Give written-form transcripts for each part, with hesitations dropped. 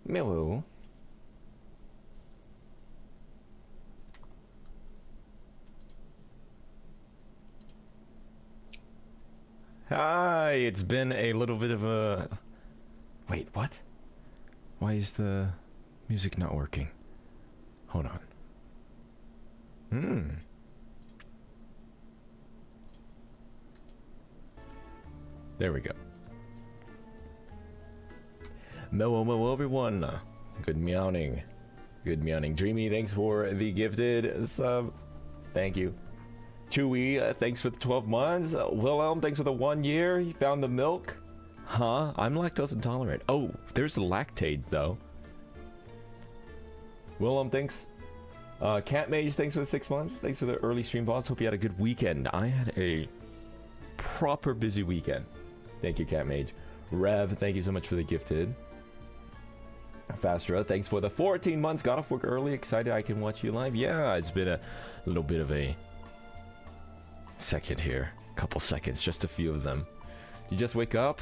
Meow. Hi, it's been a little bit of a... Wait, what? Why is the music not working? Hold on. There we go. Hello everyone. Good meowing. Good meowing. Dreamy, thanks for the gifted sub. Thank you. Chewy, thanks for the 12 months. Wilhelm, thanks for the 1 year. You found the milk. Huh? I'm lactose intolerant. Oh, there's the lactate though. Wilhelm, thanks. Cat Mage, thanks for the 6 months. Thanks for the early stream boss. Hope you had a good weekend. I had a proper busy weekend. Thank you, Cat Mage. Rev, thank you so much for the gifted. Fastra, thanks for the 14 months. Got off work early. Excited I can watch you live. Yeah, it's been a little bit of a second here. Couple seconds, just a few of them. You just wake up?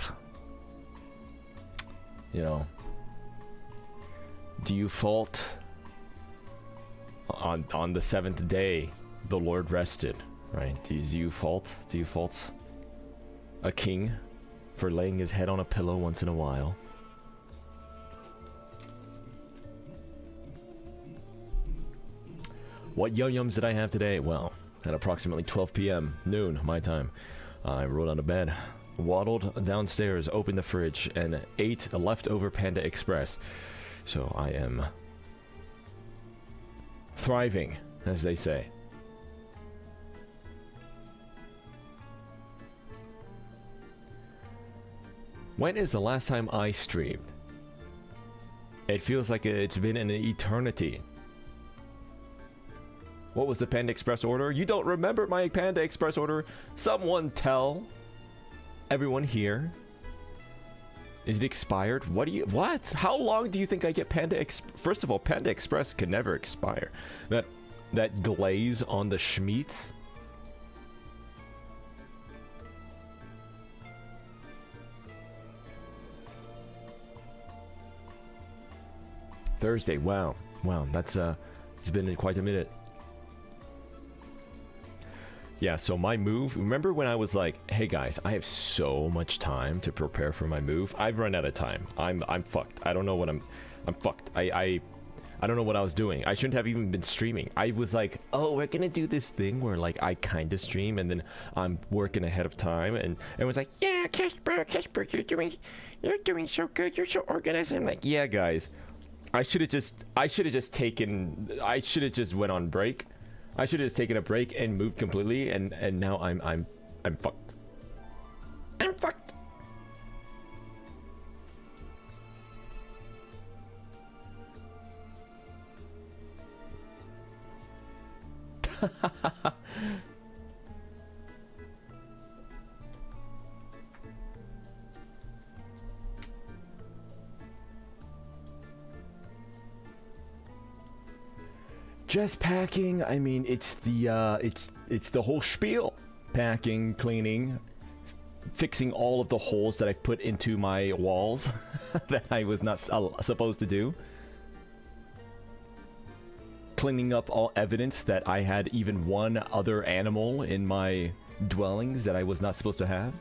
You know, do you fault on the 7th day the Lord rested, right? Do you fault a king for laying his head on a pillow once in a while? What yo-yums did I have today? Well, at approximately 12 p.m. noon my time, I rolled out of bed, waddled downstairs, opened the fridge, and ate a leftover Panda Express. So I am thriving, as they say. When is the last time I streamed? It feels like it's been an eternity. What was the Panda Express order? You don't remember my Panda Express order? Someone tell everyone here. Is it expired? What? How long do you think I get Panda Express? First of all, Panda Express can never expire. That glaze on the Schmeats. Thursday, wow. Wow, that's it's been quite a minute. Yeah, so my move, remember when I was like, hey guys, I have so much time to prepare for my move? I've run out of time. I'm fucked. I don't know what I'm fucked. I don't know what I was doing. I shouldn't have even been streaming. I was like, oh, we're gonna do this thing where like I kind of stream and then I'm working ahead of time, and everyone's like, yeah, Caspurr, you're doing so good. You're so organized. I'm like, yeah, guys, I should have just went on break. I should have just taken a break and moved completely, and now I'm fucked. I'm fucked. Just packing. I mean, it's the whole spiel. Packing, cleaning, fixing all of the holes that I've put into my walls that I was not supposed to do. Cleaning up all evidence that I had even one other animal in my dwellings that I was not supposed to have.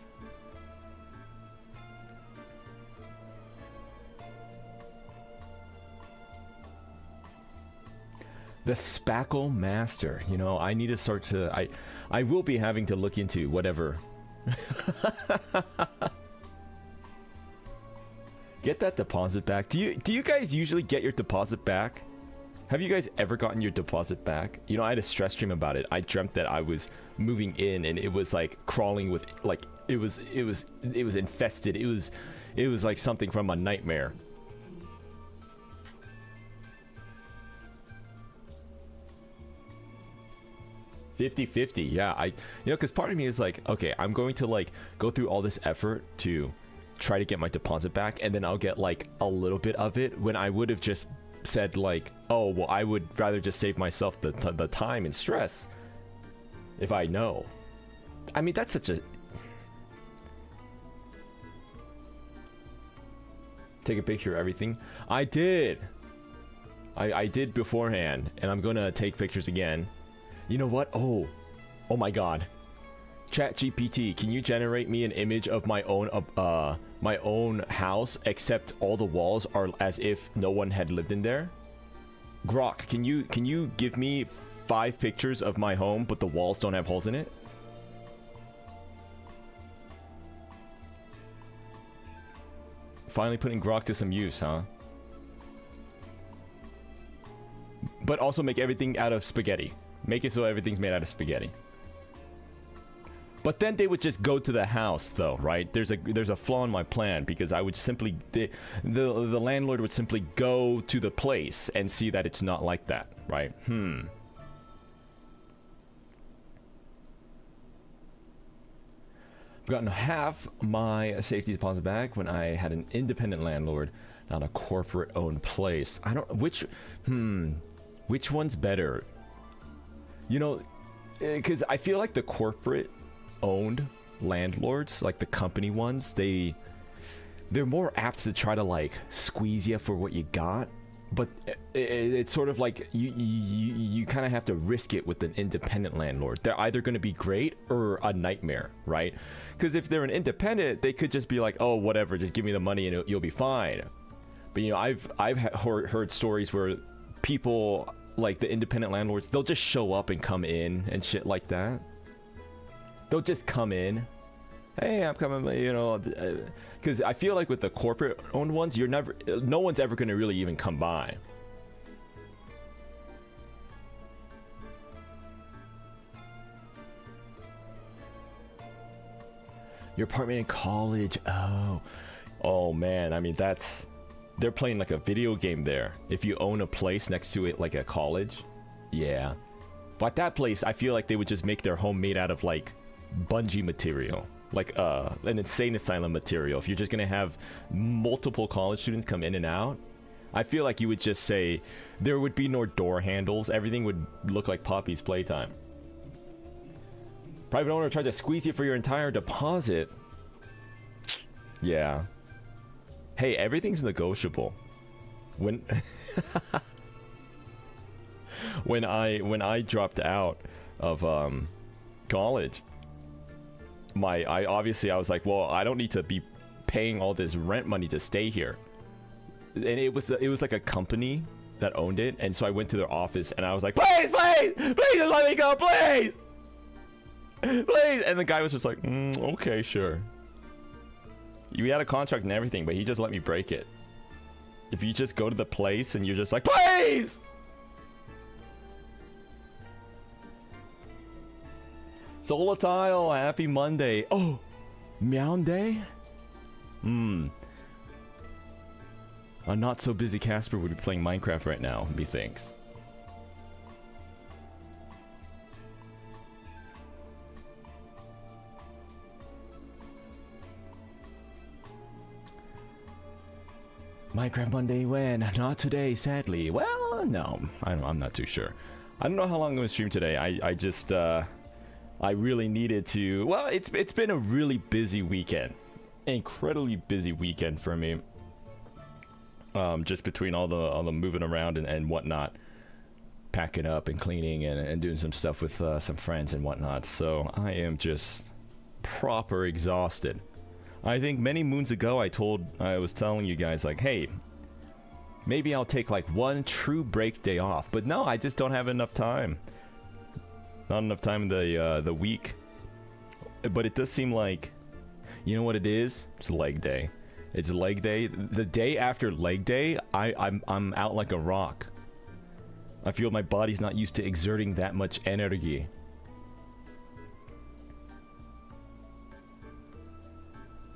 The Spackle Master. You know, I need to start to... I will be having to look into whatever. Get that deposit back. Do you guys usually get your deposit back? Have you guys ever gotten your deposit back? You know, I had a stress stream about it. I dreamt that I was moving in and it was like crawling with like it was infested. It was like something from a nightmare. $50-50, yeah. You know, because part of me is like, okay, I'm going to like go through all this effort to try to get my deposit back, and then I'll get like a little bit of it when I would have just said like, oh, well, I would rather just save myself the time and stress if I know. I mean, that's such a... Take a picture of everything. I did. I did beforehand, and I'm gonna take pictures again. You know what? Oh my god. ChatGPT, can you generate me an image of my own house, except all the walls are as if no one had lived in there? Grok, can you give me 5 pictures of my home, but the walls don't have holes in it? Finally putting Grok to some use, huh? But also make everything out of spaghetti. Make it so everything's made out of spaghetti. But then they would just go to the house, though, right? There's a flaw in my plan, because I would simply... The landlord would simply go to the place and see that it's not like that, right? I've gotten half my safety deposit back when I had an independent landlord, not a corporate-owned place. I don't... Which one's better? You know, because I feel like the corporate-owned landlords, like the company ones, they're more apt to try to like squeeze you for what you got. But it's sort of like you kind of have to risk it with an independent landlord. They're either going to be great or a nightmare, right? Because if they're an independent, they could just be like, oh, whatever, just give me the money and you'll be fine. But you know, I've heard stories where people like the independent landlords, they'll just show up and come in and shit like that. They'll just come in. Hey, I'm coming, you know, because I feel like with the corporate-owned ones, no one's ever going to really even come by. Your apartment in college, oh man, I mean, they're playing like a video game there. If you own a place next to it, like a college, yeah. But that place, I feel like they would just make their home made out of like bungee material, like an insane asylum material. If you're just gonna have multiple college students come in and out, I feel like you would just say there would be no door handles. Everything would look like Poppy's playtime. Private owner tried to squeeze you for your entire deposit. Yeah. Hey, everything's negotiable. When when I dropped out of college, I was like, well, I don't need to be paying all this rent money to stay here. And it was like a company that owned it, and so I went to their office and I was like, please just let me go, please. And the guy was just like, okay, sure. We had a contract and everything, but he just let me break it. If you just go to the place and you're just like, please! Solatile, happy Monday. Oh, Meow Day? A not so busy Caspurr would be playing Minecraft right now, methinks. Minecraft Monday when? Not today, sadly. Well, no, I'm not too sure. I don't know how long I'm going to stream today. I just, I really needed to... Well, it's been a really busy weekend. Incredibly busy weekend for me. Just between all the moving around and whatnot. Packing up and cleaning and doing some stuff with some friends and whatnot. So I am just proper exhausted. I think many moons ago I was telling you guys like, hey, maybe I'll take like one true break day off. But no, I just don't have enough time. Not enough time in the week. But it does seem like, you know what it is? It's leg day. It's leg day. The day after leg day, I'm out like a rock. I feel my body's not used to exerting that much energy.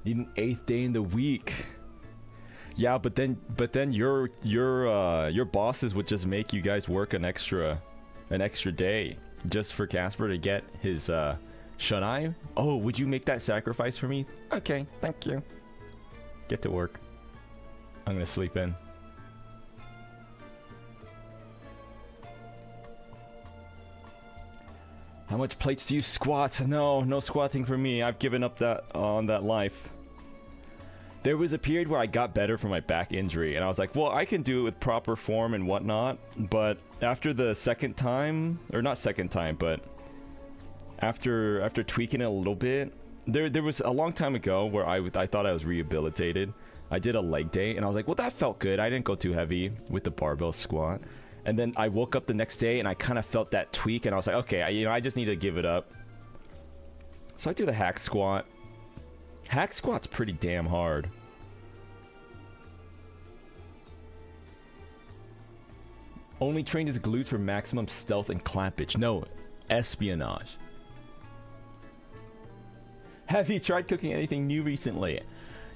Need an 8th day in the week. Yeah, but then your bosses would just make you guys work an extra day just for Caspurr to get his Shunai. Oh, would you make that sacrifice for me? Okay, thank you. Get to work. I'm gonna sleep in. How much plates do you squat? No squatting for me. I've given up on that life. There was a period where I got better from my back injury, and I was like, well, I can do it with proper form and whatnot. But after the second time, or not second time, but after tweaking it a little bit, there was a long time ago where I thought I was rehabilitated. I did a leg day, and I was like, well, that felt good. I didn't go too heavy with the barbell squat. And then I woke up the next day, and I kind of felt that tweak, and I was like, okay, I just need to give it up. So I do the hack squat. Hack squat's pretty damn hard. Only trained his glutes for maximum stealth and clampage. No, espionage. Have you tried cooking anything new recently?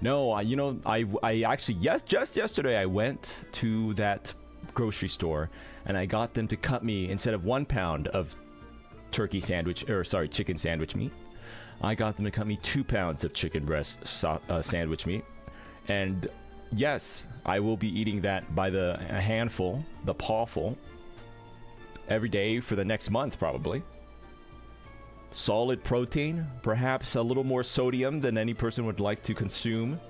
No, you know, I actually, yes, just yesterday I went to that grocery store and I got them to cut me, instead of 1 pound of chicken sandwich meat, I got them to cut me 2 pounds of chicken breast sandwich meat. And yes, I will be eating that by the handful, the pawful, every day for the next month probably. Solid protein, perhaps a little more sodium than any person would like to consume.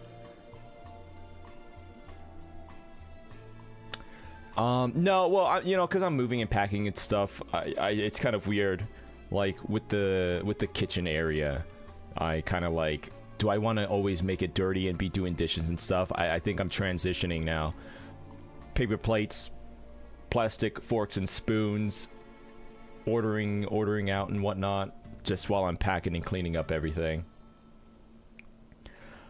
No, well, you know, because I'm moving and packing and stuff, it's kind of weird. Like with the kitchen area, I kind of like, do I want to always make it dirty and be doing dishes and stuff? I think I'm transitioning now. Paper plates, plastic forks and spoons, ordering out and whatnot, just while I'm packing and cleaning up everything.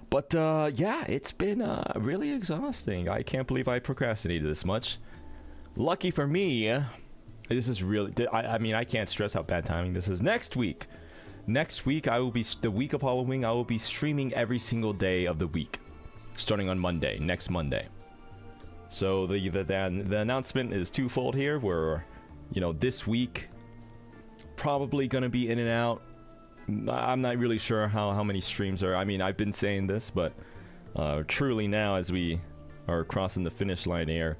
But yeah, it's been really exhausting. I can't believe I procrastinated this much. Lucky for me, this is really, I mean, I can't stress how bad timing this is. Next week, I will be, the week of Halloween, I will be streaming every single day of the week, starting on Monday, next Monday. So the announcement is twofold here, where, you know, this week, probably gonna be in and out. I'm not really sure how many streams are. I mean, I've been saying this, but truly now, as we are crossing the finish line here,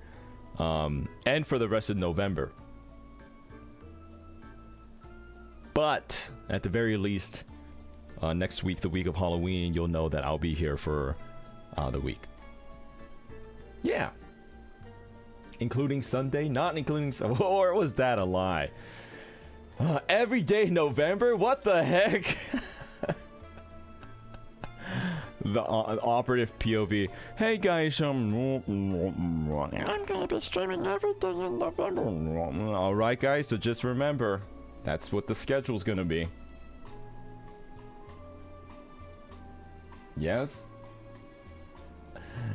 and for the rest of November. But at the very least, next week, the week of Halloween, you'll know that I'll be here for the week. Yeah. Including Sunday? Not including... Or was that a lie? Every day November? What the heck? The operative POV. Hey guys, I'm gonna be streaming every day in November. Alright guys, so just remember, that's what the schedule's gonna be. Yes?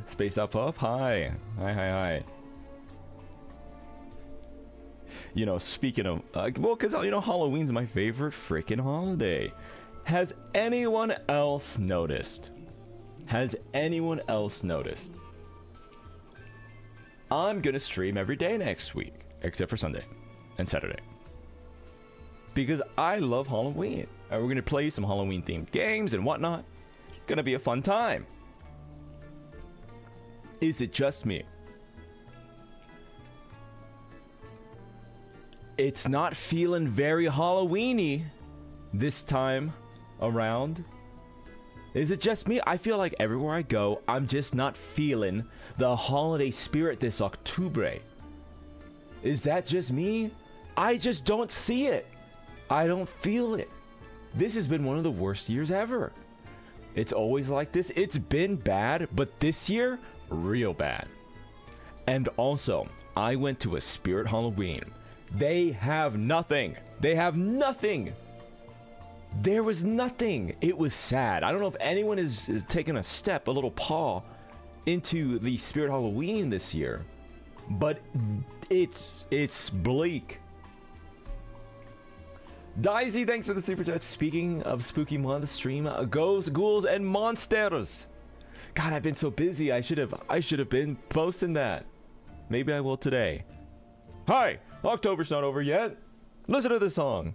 Space up. Hi. Hi. You know, speaking of, well, because, you know, Halloween's my favorite freaking holiday. Has anyone else noticed? I'm gonna stream every day next week, except for Sunday and Saturday. Because I love Halloween. And we're gonna play some Halloween-themed games and whatnot. Gonna be a fun time. Is it just me? It's not feeling very Halloween-y this time around. Is it just me? I feel like everywhere I go, I'm just not feeling the holiday spirit this October. Is that just me? I just don't see it. I don't feel it. This has been one of the worst years ever. It's always like this. It's been bad, but this year, real bad. And also, I went to a Spirit Halloween. They have nothing. There was nothing. It was sad. I don't know if anyone is taking a step, a little paw, into the Spirit Halloween this year, but it's bleak. Daisy, thanks for the super chat. Speaking of spooky month, stream Ghosts, Ghouls, and Monsters. God, I've been so busy. I should have been posting that. Maybe I will today. Hi, October's not over yet. Listen to this song.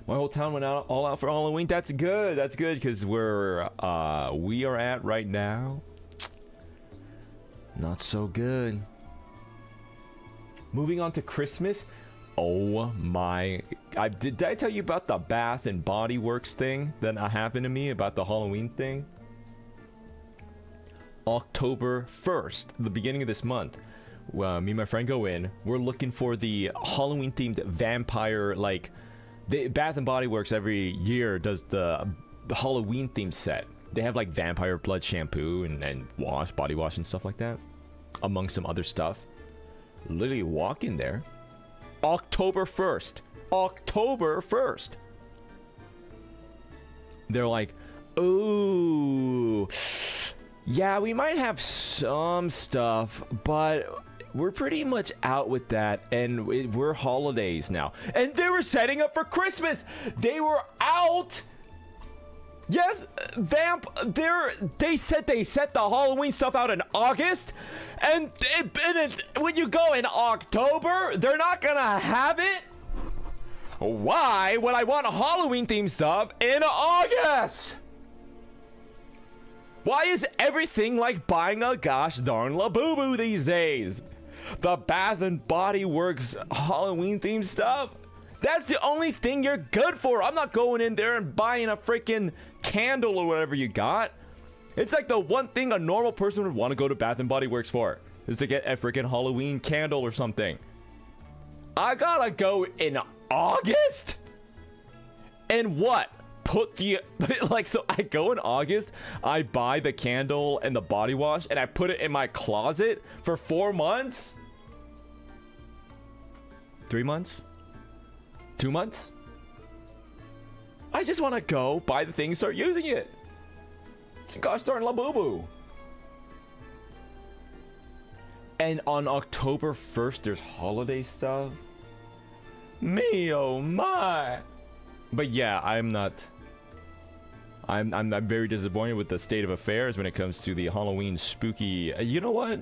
My whole town went all out for Halloween. That's good. That's good, because we are at right now. Not so good. Moving on to Christmas. Oh my, did I tell you about the Bath and Body Works thing that happened to me about the Halloween thing? October 1st, the beginning of this month, me and my friend go in. We're looking for the Halloween themed vampire, like, the Bath and Body Works every year does the Halloween themed set. They have like vampire blood shampoo and body wash and stuff like that, among some other stuff. Literally walk in there, October 1st. They're like, ooh, yeah, we might have some stuff, but we're pretty much out with that, and we're holidays now. And they were setting up for Christmas. They were out. Yes, they said they set the Halloween stuff out in August, and when you go in October, they're not gonna have it. Why would I want a Halloween themed stuff in August? Why is everything like buying a gosh darn Labubu these days? The Bath and Body Works Halloween themed stuff, that's the only thing you're good for. I'm not going in there and buying a freaking candle or whatever you got. It's like the one thing a normal person would want to go to Bath and Body Works for, is to get a freaking Halloween candle or something. I gotta go in August? And what? Put the like, so I go in August, I buy the candle and the body wash, and I put it in my closet for 4 months? 3 months? 2 months? I just want to go buy the thing and start using it. Gosh darn Labubu. And on October 1st, there's holiday stuff. Me oh my. But yeah, I'm very disappointed with the state of affairs when it comes to the Halloween spooky. You know what?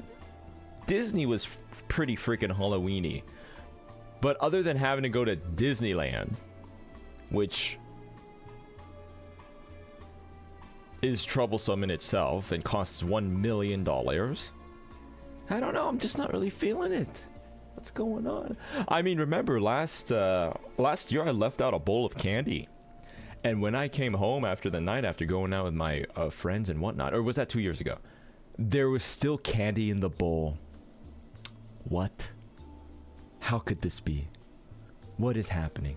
Disney was pretty freaking Halloweeny. But other than having to go to Disneyland, which is troublesome in itself and costs $1 million, I don't know, I'm just not really feeling it. What's going on? I mean, remember last year I left out a bowl of candy. And when I came home after the night, after going out with my friends and whatnot, or was that 2 years ago? There was still candy in the bowl. What? How could this be? What is happening?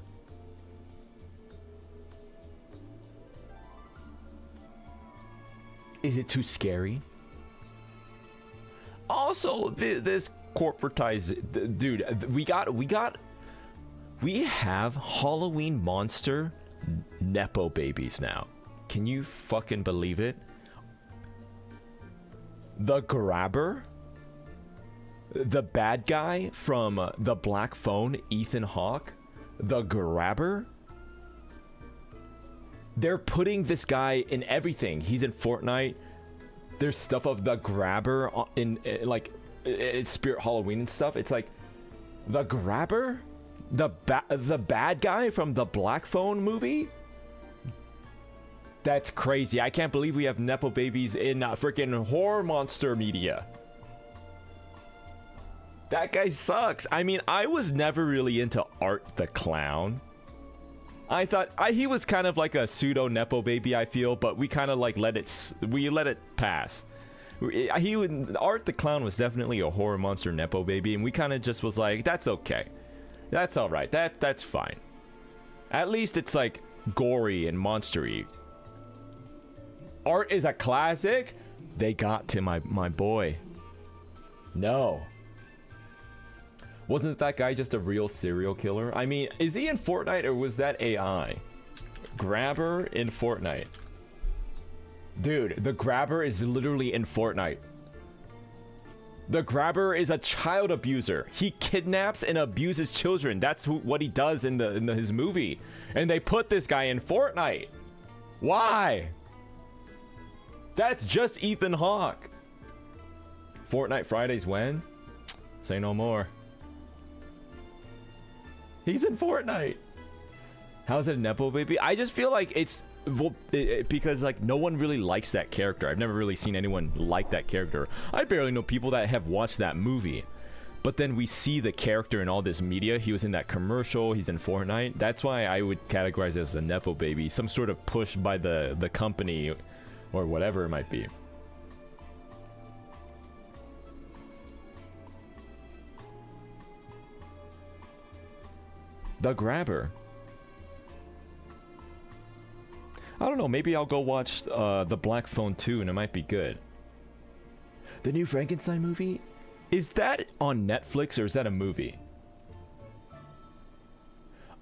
Is it too scary? Also, this corporatized dude, we have Halloween monster Nepo babies now. Can you fucking believe it? The Grabber, the bad guy from the Black Phone, Ethan Hawke, the Grabber. They're putting this guy in everything. He's in Fortnite. There's stuff of the Grabber in like Spirit Halloween and stuff. It's like the Grabber, the bad guy from the Black Phone movie. That's crazy. I can't believe we have Nepo babies in freaking horror monster media. That guy sucks. I mean, I was never really into Art the Clown. I thought he was kind of like a pseudo Nepo baby, I feel, but we kind of like let it pass. Art the Clown was definitely a horror monster Nepo baby, and we kind of just was like, that's okay. That's all right. That's fine. At least it's like gory and monstery. Art is a classic. They got to my boy. No. Wasn't that guy just a real serial killer? I mean, is he in Fortnite or was that AI? Grabber in Fortnite. Dude, the Grabber is literally in Fortnite. The Grabber is a child abuser. He kidnaps and abuses children. That's what he does in his movie. And they put this guy in Fortnite. Why? That's just Ethan Hawke. Fortnite Fridays when? Say no more. He's in Fortnite. How's it a Nepo baby? I just feel like it's because like no one really likes that character. I've never really seen anyone like that character. I barely know people that have watched that movie. but then we see the character in all this media. He was in that commercial, he's in Fortnite. That's why I would categorize it as a nepo baby, some sort of push by the company or whatever it might be. The Grabber. I don't know, maybe I'll go watch The Black Phone 2 and it might be good. The new Frankenstein movie? Is that on Netflix or is that a movie?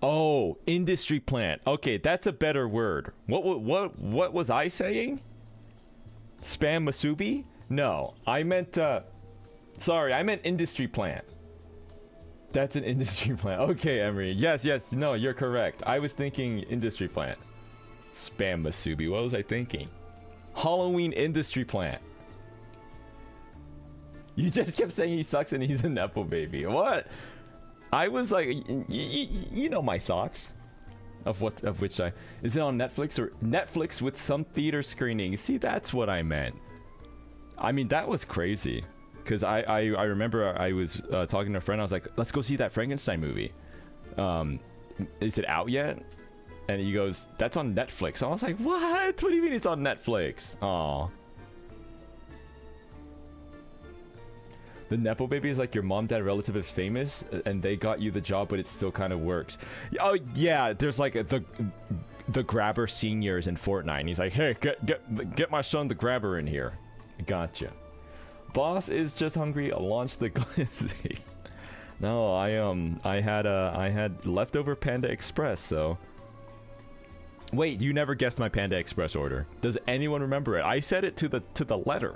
Oh, industry plant. Okay, that's a better word. What was I saying? Spam Masubi? No, I meant sorry, I meant industry plant. That's an industry plant. Okay, Emery. Yes, no, you're correct. I was thinking industry plant. Spam Masubi. What was I thinking? Halloween industry plant. You just kept saying he sucks and he's a nepo baby. What? I was like, you know my thoughts of which I... Is it on Netflix or Netflix with some theater screenings? See, that's what I meant. I mean, that was crazy. Because I remember I was talking to a friend. I was like, let's go see that Frankenstein movie. Is it out yet? And he goes, that's on Netflix. I was like, what? What do you mean it's on Netflix? Aw. The nepo baby is like your mom, dad, relative is famous, and they got you the job, but it still kind of works. Oh yeah, there's like the Grabber seniors in Fortnite. And he's like, hey, get my son the Grabber in here. Gotcha. Boss is just hungry. I'll launch the glizzies. No, I had leftover Panda Express. So wait, you never guessed my Panda Express order. Does anyone remember it? I said it to the letter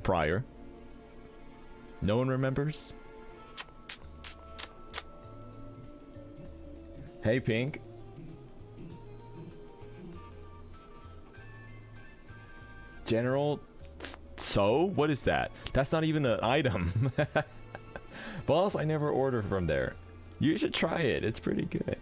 prior. No one remembers? Hey, Pink. General... So? What is that? That's not even an item. Boss, I never order from there. You should try it. It's pretty good.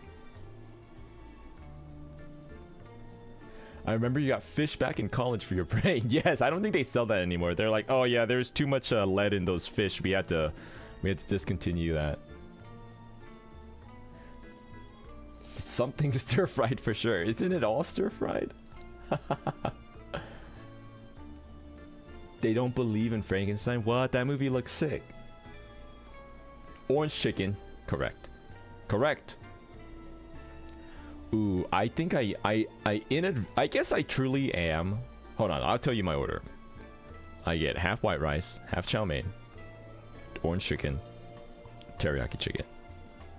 I remember you got fish back in college for your brain. Yes, I don't think they sell that anymore. They're like, oh yeah, there's too much lead in those fish. We had to discontinue that. Something stir-fried for sure. Isn't it all stir-fried? They don't believe in Frankenstein. What? That movie looks sick. Orange chicken. Correct. Correct. Ooh, I think I guess I truly am. Hold on, I'll tell you my order. I get half white rice, half chow mein, orange chicken, teriyaki chicken,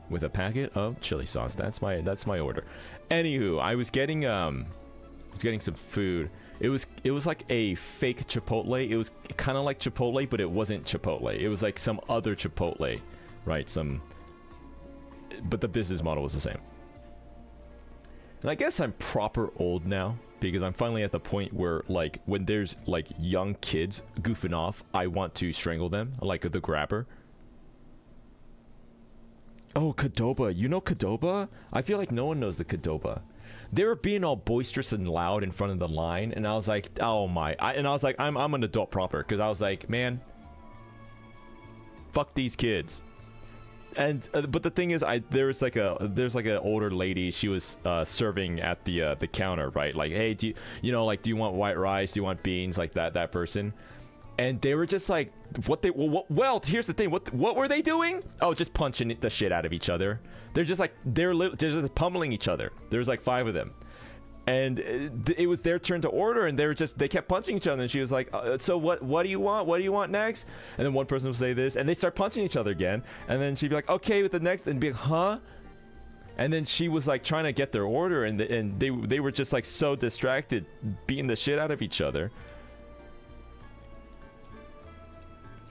with a packet of chili sauce. That's my order. Anywho, I was getting some food. It was like a fake Chipotle. It was kind of like Chipotle, but it wasn't Chipotle. It was like some other Chipotle, right? But the business model was the same. And I guess I'm proper old now, because I'm finally at the point where, like, when there's, like, young kids goofing off, I want to strangle them, like the Grabber. Oh, Qdoba. You know Qdoba? I feel like no one knows the Qdoba. They were being all boisterous and loud in front of the line, and I was like, oh my... and I was like, I'm an adult proper, because I was like, man, fuck these kids. And but the thing is, there's like an older lady. She was serving at the counter, right? Like, hey, do you want white rice? Do you want beans? Like that person. And they were just like, well, here's the thing. What were they doing? Oh, just punching the shit out of each other. They're just like they're just pummeling each other. There's like 5 of them. And it was their turn to order, and they kept punching each other. And she was like, so what do you want? What do you want next? And then one person would say this, and they start punching each other again. And then she'd be like, okay, with the next, and be like, huh? And then she was like trying to get their order, and they were just like so distracted, beating the shit out of each other.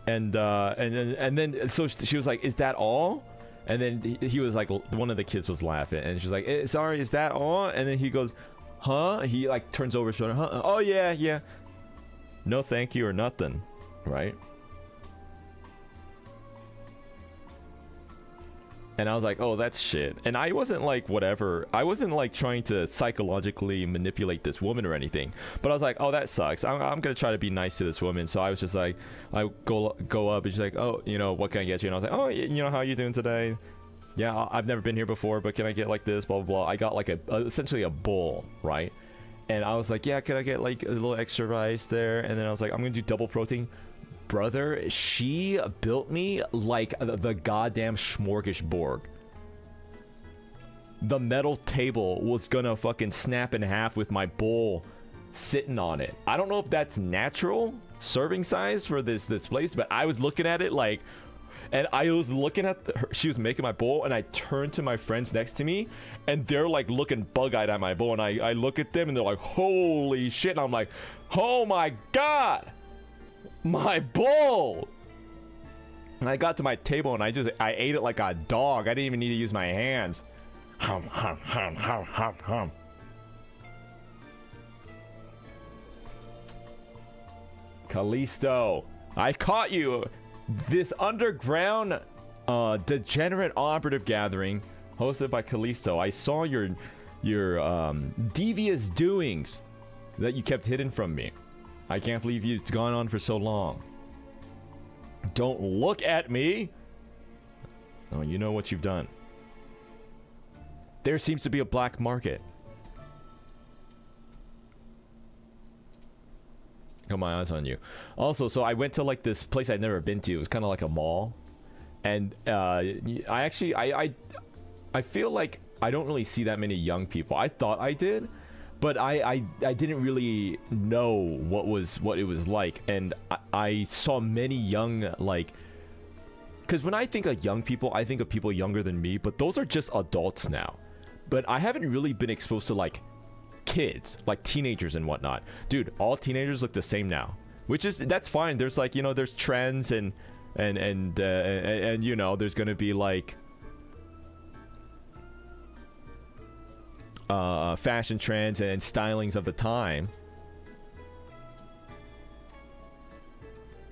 And then so she was like, is that all? And then he was like, one of the kids was laughing, and she's like, sorry, is that all? And then he goes, huh? He like turns over his shoulder, huh? Oh yeah. No thank you or nothing, right? And I was like, oh, that's shit. And I wasn't like, whatever. I wasn't like trying to psychologically manipulate this woman or anything. But I was like, oh, that sucks. I'm going to try to be nice to this woman. So I was just like, I go up and she's like, oh, you know, what can I get you? And I was like, oh, you know, how you doing today? Yeah, I've never been here before, but can I get like this, blah, blah, blah. I got like essentially a bowl, right? And I was like, yeah, can I get like a little extra rice there? And then I was like, I'm going to do double protein. Brother, she built me like the goddamn smorgasbord. The metal table was gonna fucking snap in half with my bowl sitting on it. I don't know if that's natural serving size for this place, but I was looking at it like, and I was looking at her, she was making my bowl, and I turned to my friends next to me, and they're like looking bug-eyed at my bowl, and I look at them, and they're like, holy shit, and I'm like, oh my god, my bowl. And I got to my table, and I ate it like a dog. I didn't even need to use my hands. Hum, hum, hum, hum, hum, hum. Callisto, I caught you. This underground degenerate operative gathering hosted by Callisto. I saw your devious doings that you kept hidden from me. I can't believe it's gone on for so long. Don't look at me. Oh, you know what you've done. There seems to be a black market. Got my eyes on you. Also, so I went to like this place I'd never been to. It was kind of like a mall, and I feel like I don't really see that many young people. I thought I did, but I didn't really know what it was like, and I saw many young, like, because when I think of young people, I think of people younger than me, but those are just adults now. But I haven't really been exposed to like kids, like teenagers and whatnot. Dude, all teenagers look the same now, which is, that's fine. There's like, you know, there's trends and you know, there's gonna be like fashion trends and stylings of the time.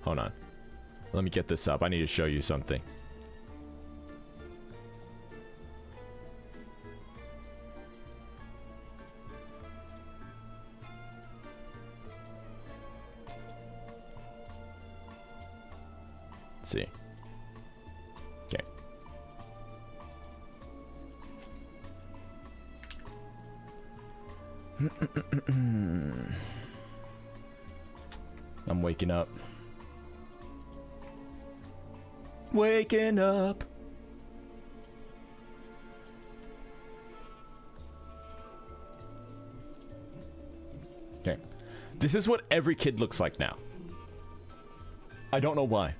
Hold on, let me get this up. I need to show you something. Let's see. Okay. I'm waking up. Waking up. Okay. This is what every kid looks like now. I don't know why.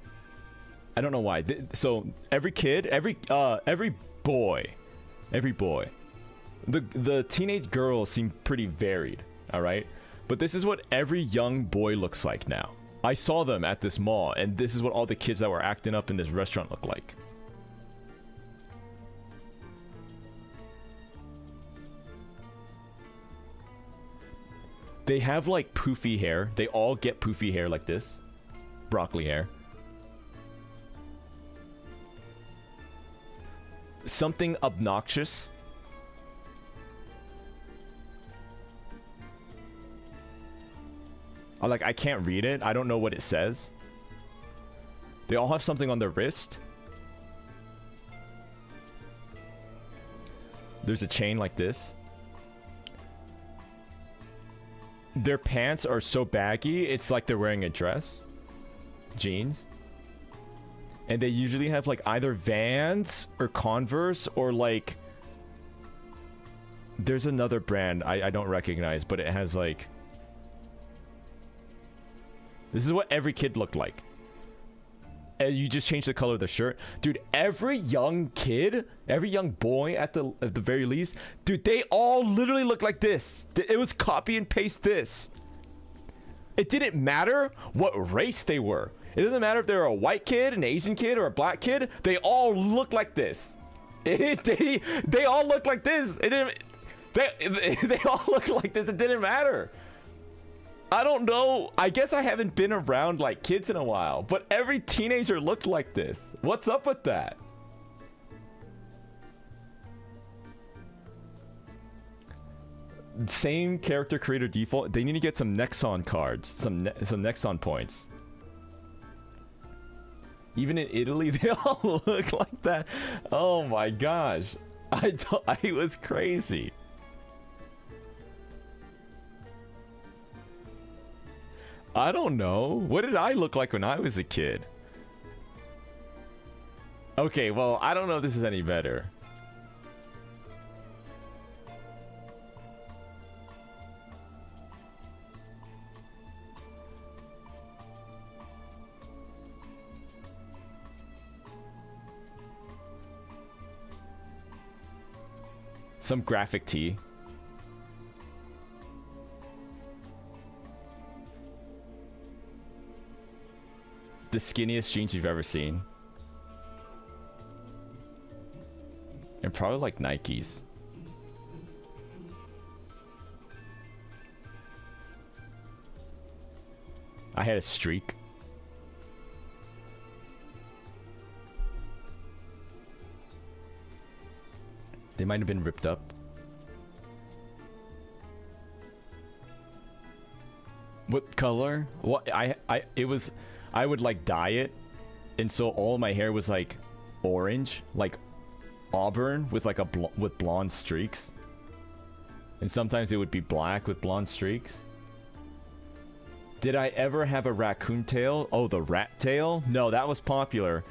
I don't know why. So every kid, every boy, the teenage girls seem pretty varied, all right? But this is what every young boy looks like now. I saw them at this mall, and this is what all the kids that were acting up in this restaurant look like. They have like poofy hair. They all get poofy hair like this. Broccoli hair. Something obnoxious. I can't read it. I don't know what it says. They all have something on their wrist. There's a chain like this. Their pants are so baggy, it's like they're wearing a dress. Jeans. And they usually have like either Vans or Converse or like, there's another brand I don't recognize, but it has like, this is what every kid looked like. And you just change the color of the shirt. Dude, every young kid, every young boy at the very least, dude, they all literally look like this. It was copy and paste this. It didn't matter what race they were. It doesn't matter if they're a white kid, an Asian kid, or a black kid. They all look like this. They all look like this. It didn't. They all look like this. It didn't matter. I don't know. I guess I haven't been around like kids in a while, but every teenager looked like this. What's up with that? same character creator default. They need to get some Nexon cards, some Nexon points. Even in Italy, they all look like that. Oh my gosh, I was crazy. I don't know. What did I look like when I was a kid? Okay, well, I don't know if this is any better. Some graphic tee. The skinniest jeans you've ever seen. And probably like Nikes. I had a streak. They might have been ripped up. What color? What I would like dye it, and so all my hair was like orange, like auburn with like with blonde streaks. And sometimes it would be black with blonde streaks. Did I ever have a raccoon tail? Oh, the rat tail? No, that was popular.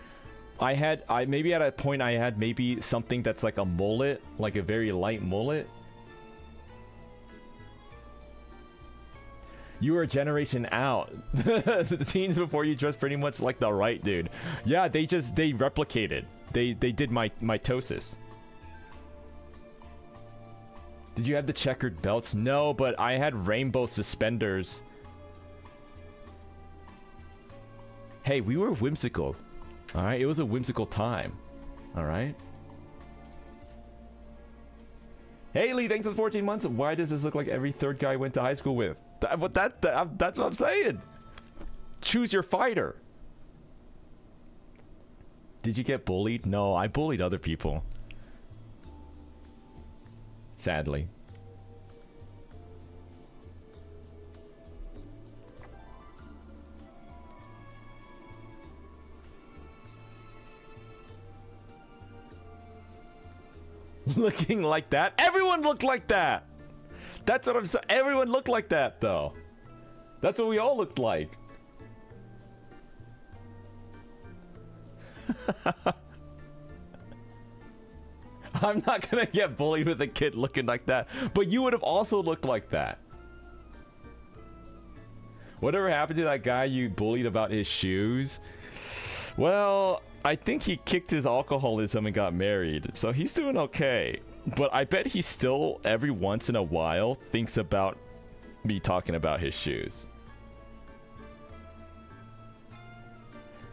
Maybe at a point I had maybe something that's like a mullet, like a very light mullet. You were a generation out. The teens before you dressed pretty much like the right dude. Yeah, they replicated. They did mitosis. Did you have the checkered belts? No, but I had rainbow suspenders. Hey, we were whimsical. Alright, it was a whimsical time. Alright. Haley, thanks for the 14 months. Why does this look like every third guy I went to high school with? That's what I'm saying. Choose your fighter. Did you get bullied? No, I bullied other people. Sadly. Looking like that? Everyone looked like that! That's what I'm saying. Everyone looked like that, though. That's what we all looked like. I'm not gonna get bullied with a kid looking like that, but you would have also looked like that. Whatever happened to that guy you bullied about his shoes? Well, I think he kicked his alcoholism and got married, so he's doing okay. But I bet he still, every once in a while, thinks about me talking about his shoes.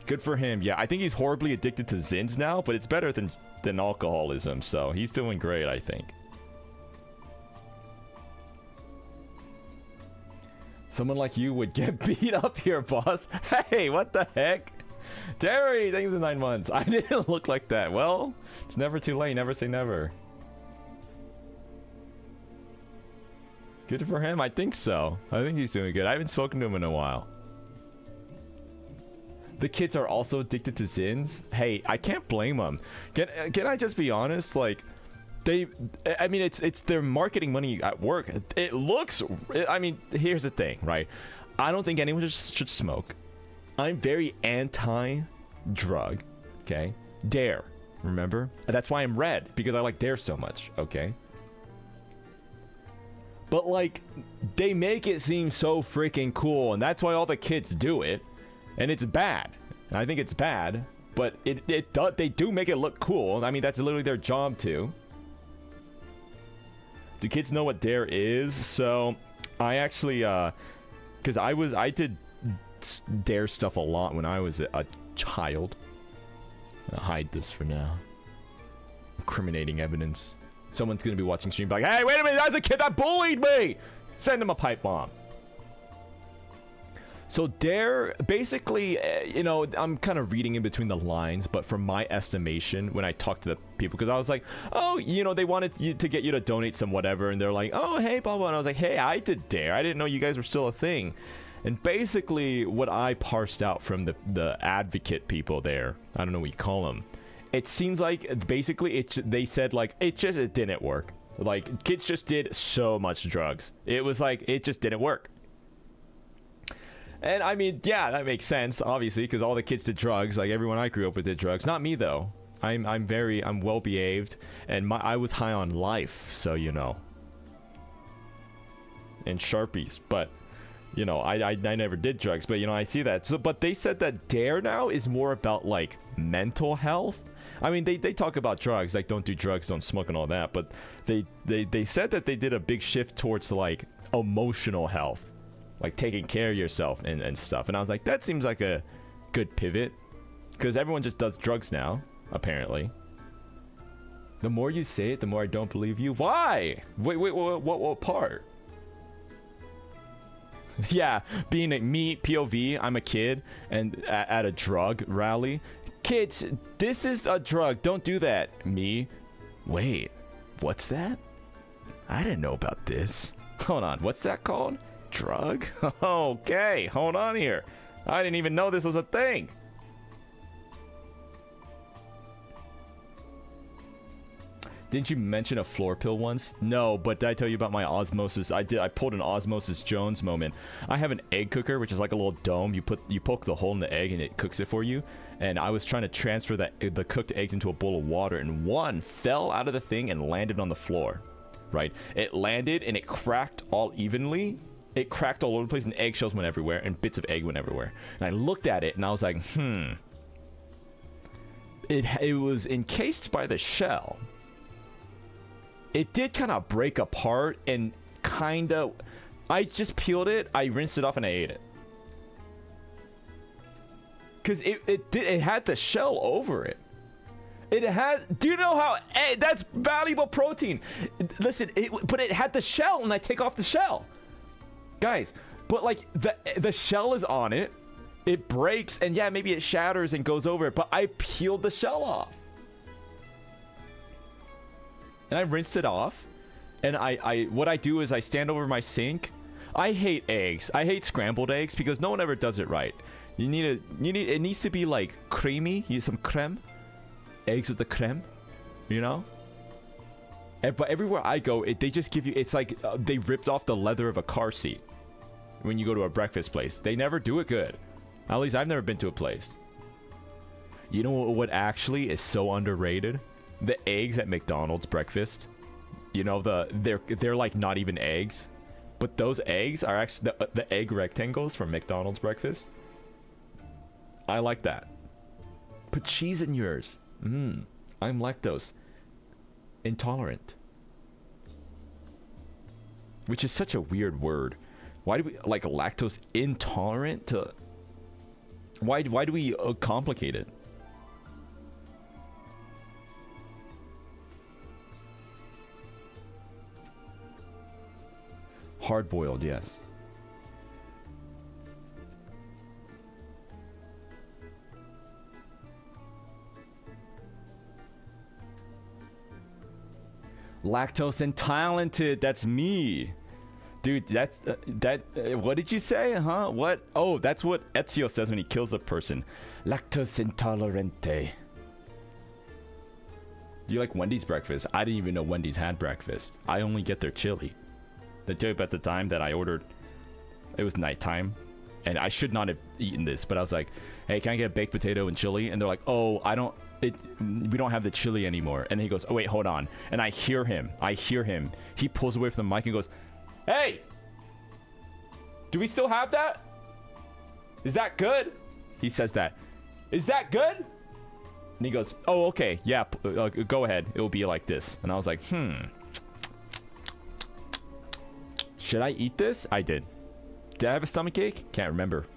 Good for him. Yeah, I think he's horribly addicted to Zins now, but it's better than alcoholism, so he's doing great, I think. Someone like you would get beat up here, boss. Hey, what the heck? Terry, thank you for the 9 months. I didn't look like that. Well, it's never too late. Never say never. Good for him. I think so. I think he's doing good. I haven't spoken to him in a while. The kids are also addicted to Zins. Hey, I can't blame them. Can I just be honest? Like, I mean, it's their marketing money at work. It looks, I mean, here's the thing, right? I don't think anyone should smoke. I'm very anti-drug, okay? Dare, remember? That's why I'm red, because I like Dare so much, okay? But, like, they make it seem so freaking cool, and that's why all the kids do it. And it's bad. And I think it's bad, but they do make it look cool. I mean, that's literally their job too. Do kids know what Dare is? So, I actually, because I did Dare stuff a lot when I was a child. I'll hide this for now. Incriminating evidence. Someone's gonna be watching stream like, hey, wait a minute, that's a kid that bullied me! Send him a pipe bomb. So they're basically, you know, I'm kind of reading in between the lines, but from my estimation, when I talked to the people, because I was like, oh, you know, they wanted you to get you to donate some whatever, and they're like, oh, hey, blah, blah, and I was like, hey, I did dare. I didn't know you guys were still a thing. And basically, what I parsed out from the advocate people there, I don't know what you call them, it seems like basically they said like it didn't work. Like kids just did so much drugs. It was like it just didn't work. And I mean, yeah, that makes sense, obviously, because all the kids did drugs. Like everyone I grew up with did drugs. Not me though. I'm well behaved, and I was high on life, so you know. And Sharpies, but you know, I never did drugs, but you know, I see that. So, but they said that Dare now is more about like mental health. I mean, they talk about drugs, like don't do drugs, don't smoke, and all that. But they said that they did a big shift towards like emotional health, like taking care of yourself and stuff. And I was like, that seems like a good pivot, because everyone just does drugs now, apparently. The more you say it, the more I don't believe you. Why? Wait, what part? Yeah, being me, POV, I'm a kid, and at a drug rally. Kids, this is a drug, don't do that. Me, wait, what's that? I didn't know about this. Hold on, what's that called? Drug? Okay, hold on here. I didn't even know this was a thing. Didn't you mention a floor pill once? No, but did I tell you about my osmosis? I did. I pulled an Osmosis Jones moment. I have an egg cooker, which is like a little dome. You poke the hole in the egg and it cooks it for you. And I was trying to transfer the cooked eggs into a bowl of water, and one fell out of the thing and landed on the floor. Right? It landed and it cracked all evenly. It cracked all over the place, and eggshells went everywhere, and bits of egg went everywhere. And I looked at it and I was like, It was encased by the shell. It did kind of break apart, and kind of, I just peeled it, I rinsed it off, and I ate it. Because it had the shell over it. It had, do you know how, that's valuable protein. Listen, but it had the shell, and I take off the shell. Guys, but like, the shell is on it, it breaks, and yeah, maybe it shatters and goes over it, but I peeled the shell off. And I rinsed it off, and what I do is I stand over my sink. I hate eggs. I hate scrambled eggs because no one ever does it right. It needs to be like creamy. You need some creme, eggs with the creme, you know. But everywhere I go, they just give you. It's like they ripped off the leather of a car seat when you go to a breakfast place. They never do it good. At least I've never been to a place. You know what actually is so underrated? The eggs at McDonald's breakfast, you know, they're like not even eggs, but those eggs are actually the egg rectangles from McDonald's breakfast. I like that. Put cheese in yours. I'm lactose intolerant, which is such a weird word. Why do we like lactose intolerant? Why do we complicate it? Hard-boiled, yes. Lactose intolerant. That's me, dude. That's what did you say? Huh? What? Oh, that's what Ezio says when he kills a person. Lactose intolerante. Do you like Wendy's breakfast? I didn't even know Wendy's had breakfast. I only get their chili. They tell you about the time that I ordered. It was nighttime, and I should not have eaten this, but I was like, "Hey, can I get a baked potato and chili?" And they're like, "Oh, we don't have the chili anymore." And then he goes, "Oh wait, hold on." And I hear him. He pulls away from the mic and goes, "Hey, do we still have that? Is that good?" He says that. "Is that good?" And he goes, "Oh, okay, yeah, go ahead. It will be like this." And I was like, should I eat this? I did. Did I have a stomachache? Can't remember.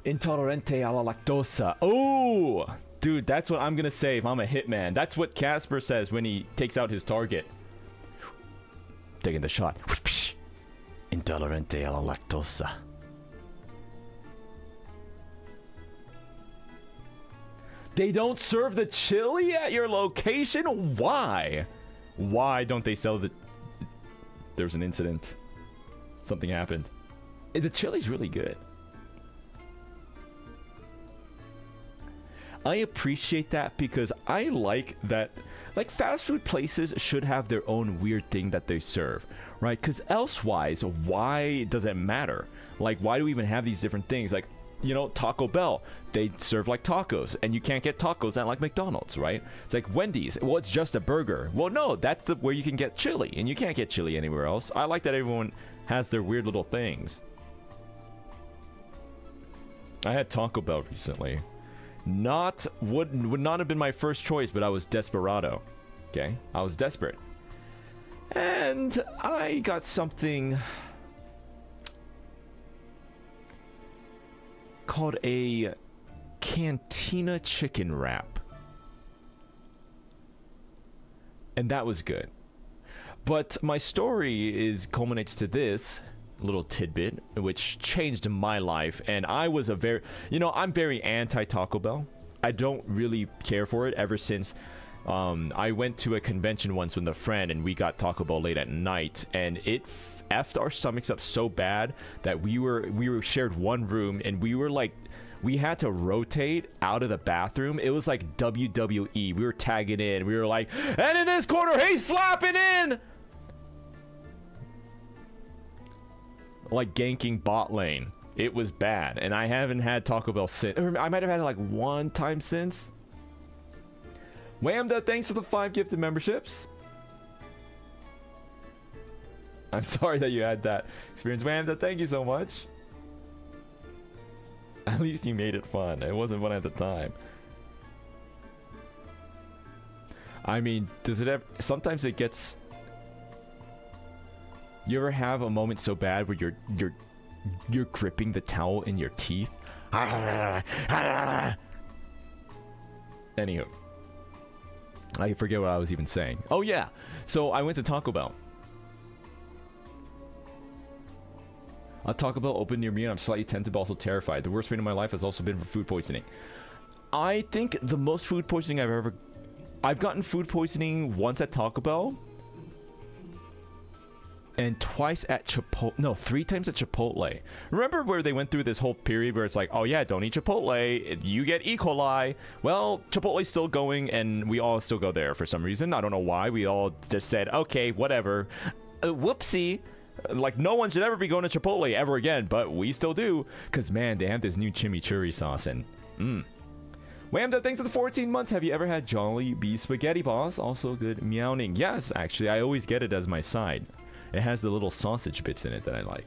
Intolerante alla lactosa. Oh, Dude, that's what I'm gonna say if I'm a hitman. That's what Caspurr says when he takes out his target. Taking the shot. Intolerante a la lactosa. They don't serve the chili at your location? Why? Why don't they sell the... There's an incident. Something happened. The chili's really good. I appreciate that because I like that... Like, fast food places should have their own weird thing that they serve, right? Because elsewise, why does it matter? Like, why do we even have these different things? Like, you know, Taco Bell, they serve like tacos, and you can't get tacos at like McDonald's, right? It's like Wendy's. Well, it's just a burger. Well, no, that's where you can get chili, and you can't get chili anywhere else. I like that everyone has their weird little things. I had Taco Bell recently. Would not have been my first choice, but I was desperado. Okay, I was desperate, and I got something called a Cantina chicken wrap, and that was good. But my story culminates to this little tidbit which changed my life, and I was a very, I'm very anti Taco Bell. I don't really care for it ever since I went to a convention once with a friend and we got Taco Bell late at night, and it effed our stomachs up so bad that we were shared one room, and we had to rotate out of the bathroom. It was like WWE. We were tagging in. We were like, and in this corner, he's slapping in! Like ganking bot lane. It was bad, and I haven't had Taco Bell since. I might have had it like one time since. Whamda, thanks for the 5 gifted memberships. I'm sorry that you had that experience. Whamda, thank you so much. At least you made it fun. It wasn't fun at the time. I mean, does it ever... Sometimes it gets... You ever have a moment so bad where you're gripping the towel in your teeth? Anywho, I forget what I was even saying. Oh yeah, so I went to Taco Bell. A Taco Bell opened near me, and I'm slightly tempted but also terrified. The worst pain in my life has also been for food poisoning. I think the most food poisoning I've gotten food poisoning once at Taco Bell. And twice at Chipotle. No, 3 times at Chipotle. Remember where they went through this whole period where it's like, oh yeah, don't eat Chipotle, you get E. coli. Well, Chipotle's still going, and we all still go there for some reason. I don't know why. We all just said, okay, whatever. Whoopsie. Like, no one should ever be going to Chipotle ever again, but we still do. Because, man, they have this new chimichurri sauce, and Whamda, thanks for the 14 months. Have you ever had Jollibee Spaghetti Boss? Also good meowing. Yes, actually, I always get it as my side. It has the little sausage bits in it that I like.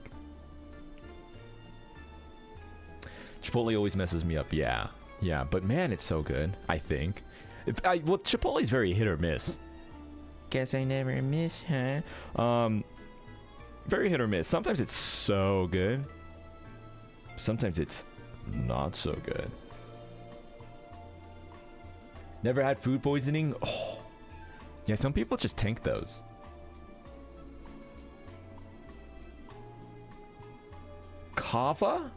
Chipotle always messes me up. Yeah, but man, it's so good, I think. Well, Chipotle's very hit or miss. Guess I never miss, huh? Very hit or miss. Sometimes it's so good. Sometimes it's not so good. Never had food poisoning? Oh. Yeah, some people just tank those. Kava?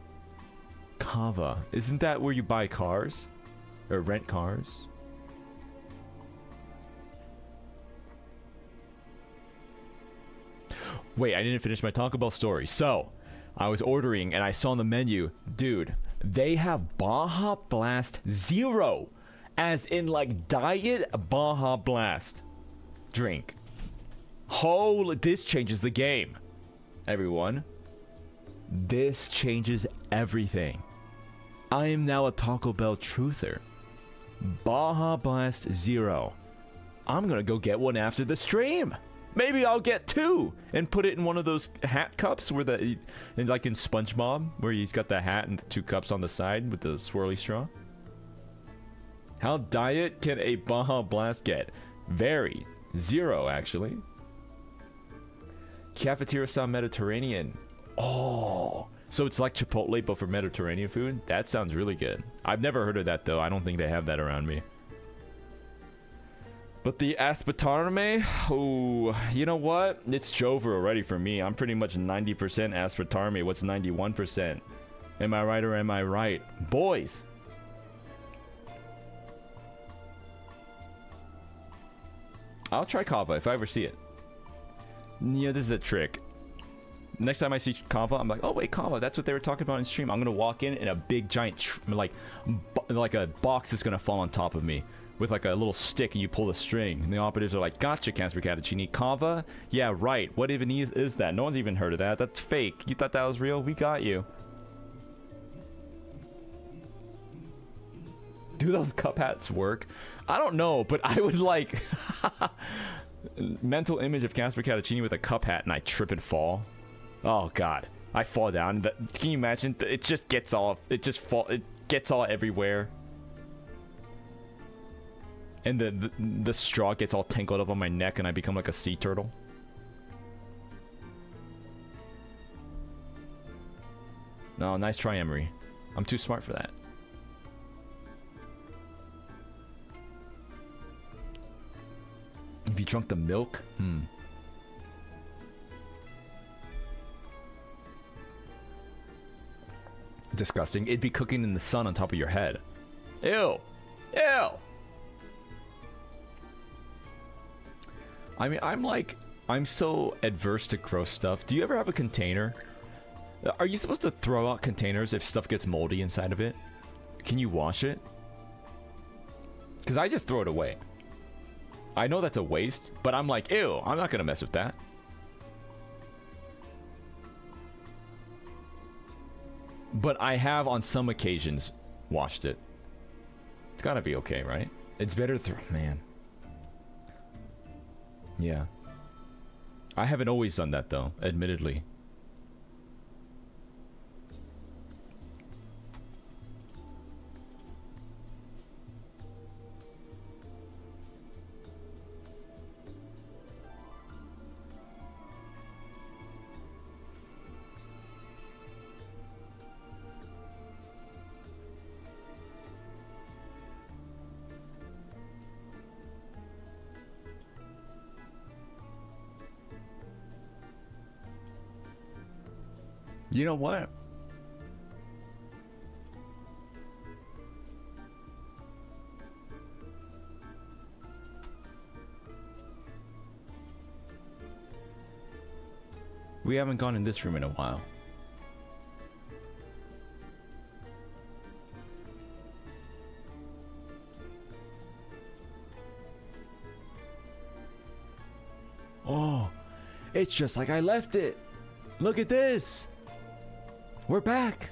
Kava. Isn't that where you buy cars? Or rent cars? Wait, I didn't finish my Taco Bell story. So, I was ordering and I saw on the menu, dude, they have Baja Blast Zero. As in, like, Diet Baja Blast drink. Holy, this changes the game, everyone. This changes everything. I am now a Taco Bell truther. Baja Blast Zero. I'm gonna go get one after the stream. Maybe I'll get 2 and put it in one of those hat cups where like in SpongeBob, where he's got the hat and the 2 cups on the side with the swirly straw. How diet can a Baja Blast get? Very. 0, actually. Cafeteria style Mediterranean. Oh, So it's like Chipotle, but for Mediterranean food? That sounds really good. I've never heard of that, though. I don't think they have that around me. But the aspartame, oh, you know what? It's Jover already for me. I'm pretty much 90% aspartame. What's 91%? Am I right or am I right? Boys! I'll try kava if I ever see it. Yeah, this is a trick. Next time I see kava, I'm like, oh wait, kava, that's what they were talking about in stream. I'm gonna walk in and a big giant, like a box is gonna fall on top of me. With like a little stick and you pull the string. And the operatives are like, gotcha, CaspurrCatacini. Kava? Yeah, right. What even is that? No one's even heard of that. That's fake. You thought that was real? We got you. Do those cup hats work? I don't know, but I would like... mental image of CaspurrCatacini with a cup hat and I trip and fall. Oh, God. I fall down. Can you imagine? It just gets all... It gets all everywhere. And the straw gets all tangled up on my neck and I become like a sea turtle. No, nice try, Emery. I'm too smart for that. Have you drunk the milk? Disgusting. It'd be cooking in the sun on top of your head. Ew. Ew. I mean, I'm so adverse to gross stuff. Do you ever have a container? Are you supposed to throw out containers if stuff gets moldy inside of it? Can you wash it? Because I just throw it away. I know that's a waste, but I'm like, ew, I'm not going to mess with that. But I have on some occasions washed it. It's got to be okay, right? It's better to throw... Man. Yeah. I haven't always done that, though, admittedly. You know what? We haven't gone in this room in a while. Oh, it's just like I left it. Look at this. We're back!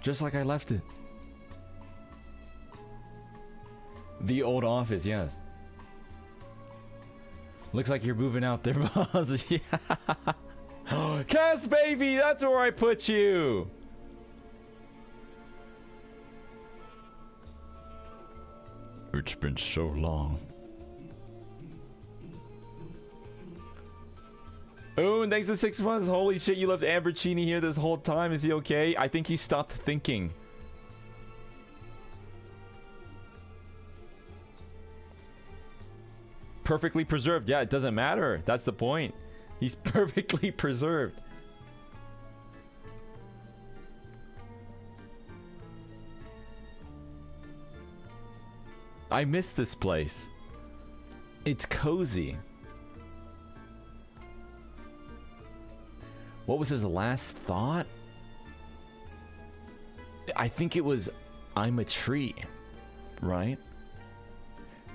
Just like I left it. The old office, yes. Looks like you're moving out there, boss. Yeah. Cas baby, that's where I put you! It's been so long. Oh, thanks for 6 months. Holy shit, you left Ambercini here this whole time. Is he okay? I think he stopped thinking. Perfectly preserved. Yeah, it doesn't matter. That's the point. He's perfectly preserved. I miss this place. It's cozy. What was his last thought? I think it was, I'm a tree, right?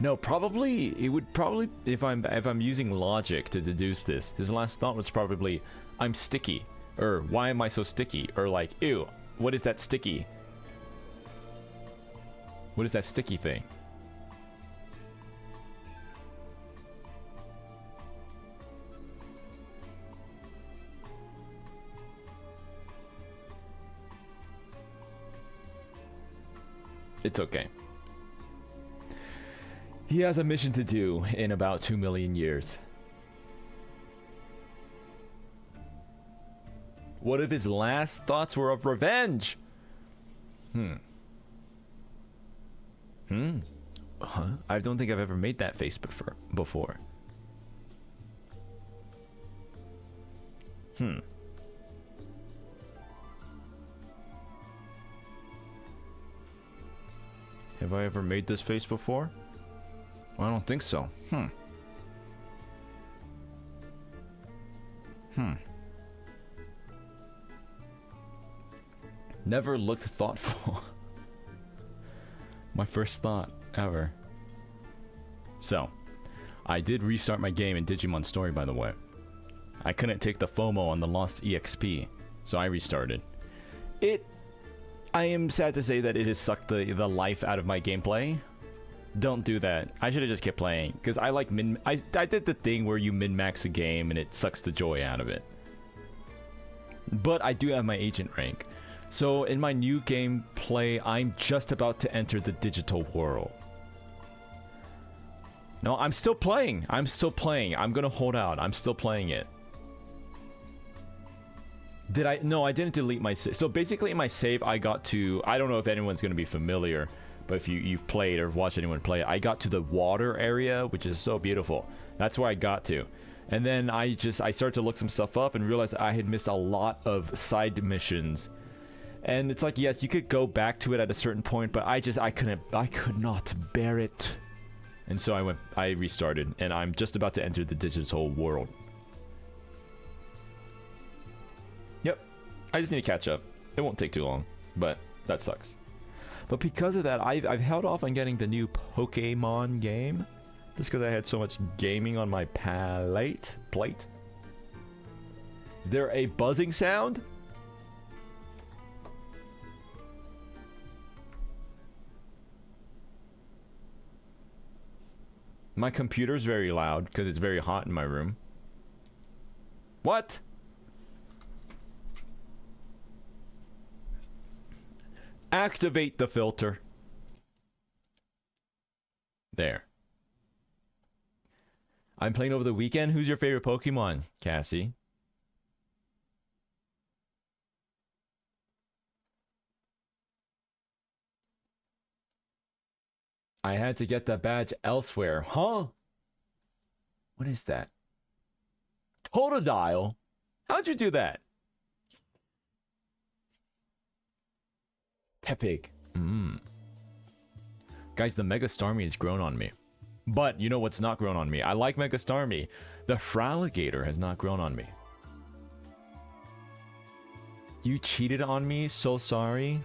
No, probably, it would probably, if I'm using logic to deduce this, his last thought was probably, I'm sticky, or why am I so sticky? Or like, ew, what is that sticky? What is that sticky thing? It's okay. He has a mission to do in about 2 million years. What if his last thoughts were of revenge? Huh? I don't think I've ever made that face before. Have I ever made this face before? Well, I don't think so. Never looked thoughtful. My first thought ever. So, I did restart my game in Digimon Story, by the way. I couldn't take the FOMO on the lost EXP, so I restarted. I am sad to say that it has sucked the life out of my gameplay. Don't do that. I should have just kept playing, because I like I did the thing where you min-max a game and it sucks the joy out of it. But I do have my agent rank. So in my new gameplay, I'm just about to enter the digital world. No, I'm still playing. I'm still playing. I'm gonna hold out. I'm still playing it. Did I? No, I didn't delete my save. So basically in my save, I got to... I don't know if anyone's gonna be familiar, but if you've played or watched anyone play it, I got to the water area, which is so beautiful. That's where I got to. And then I started to look some stuff up and realized I had missed a lot of side missions. And it's like, yes, you could go back to it at a certain point, but I could not bear it. And so I restarted, and I'm just about to enter the digital world. Yep, I just need to catch up. It won't take too long, but that sucks. But because of that, I've held off on getting the new Pokemon game, just because I had so much gaming on my plate. Is there a buzzing sound? My computer's very loud because it's very hot in my room. What? Activate the filter. There. I'm playing over the weekend. Who's your favorite Pokemon, Cassie? I had to get the badge elsewhere. Huh? What is that? Totodile? How'd you do that? Tepig. Guys, the Mega Starmie has grown on me. But you know what's not grown on me? I like Mega Starmie. The Fraligator has not grown on me. You cheated on me? So sorry.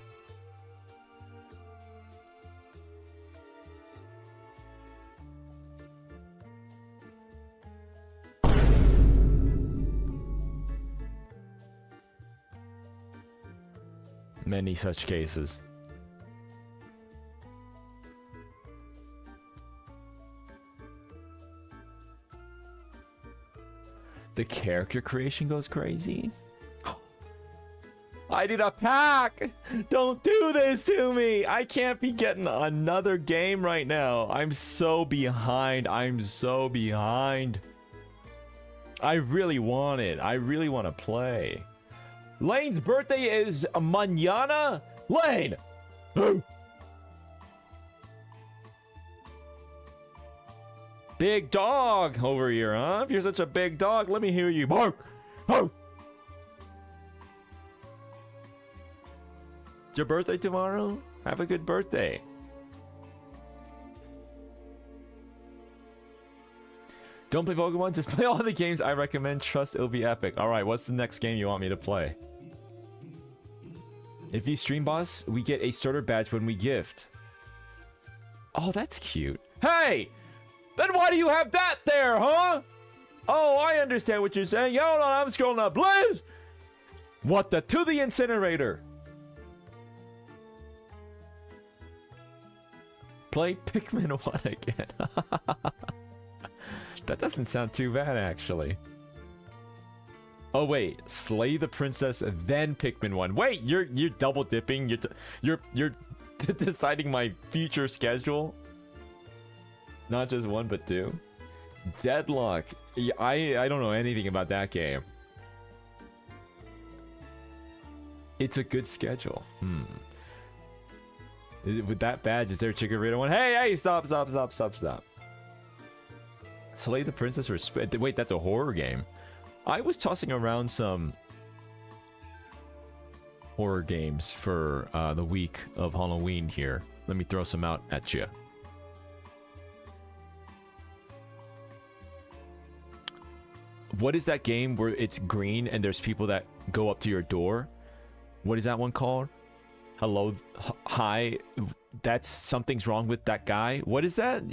Many such cases. The character creation goes crazy. I need a pack! Don't do this to me! I can't be getting another game right now. I'm so behind. I'm so behind. I really want it. I really want to play. Lane's birthday is mañana? Lane! Big dog over here, huh? If you're such a big dog, let me hear you bark. It's your birthday tomorrow? Have a good birthday. Don't play Pokemon, just play all the games I recommend. Trust it'll be epic. Alright, what's the next game you want me to play? If you stream boss, we get a starter badge when we gift. Oh, that's cute. Hey! Then why do you have that there, huh? Oh, I understand what you're saying. Hold on, I'm scrolling up. Liz! What the? To the incinerator! Play Pikmin 1 again. That doesn't sound too bad, actually. Oh wait, slay the princess, then Pikmin 1. Wait, you're double dipping. You're deciding my future schedule. Not just 1, but 2. Deadlock. I don't know anything about that game. It's a good schedule. With that badge, is there a chicken burrito one? Hey, stop. Slay the Princess or wait, that's a horror game. I was tossing around some horror games for the week of Halloween here. Let me throw some out at you. What is that game where it's green and there's people that go up to your door? What is that one called? Hello, hi. That's something's wrong with that guy. What is that?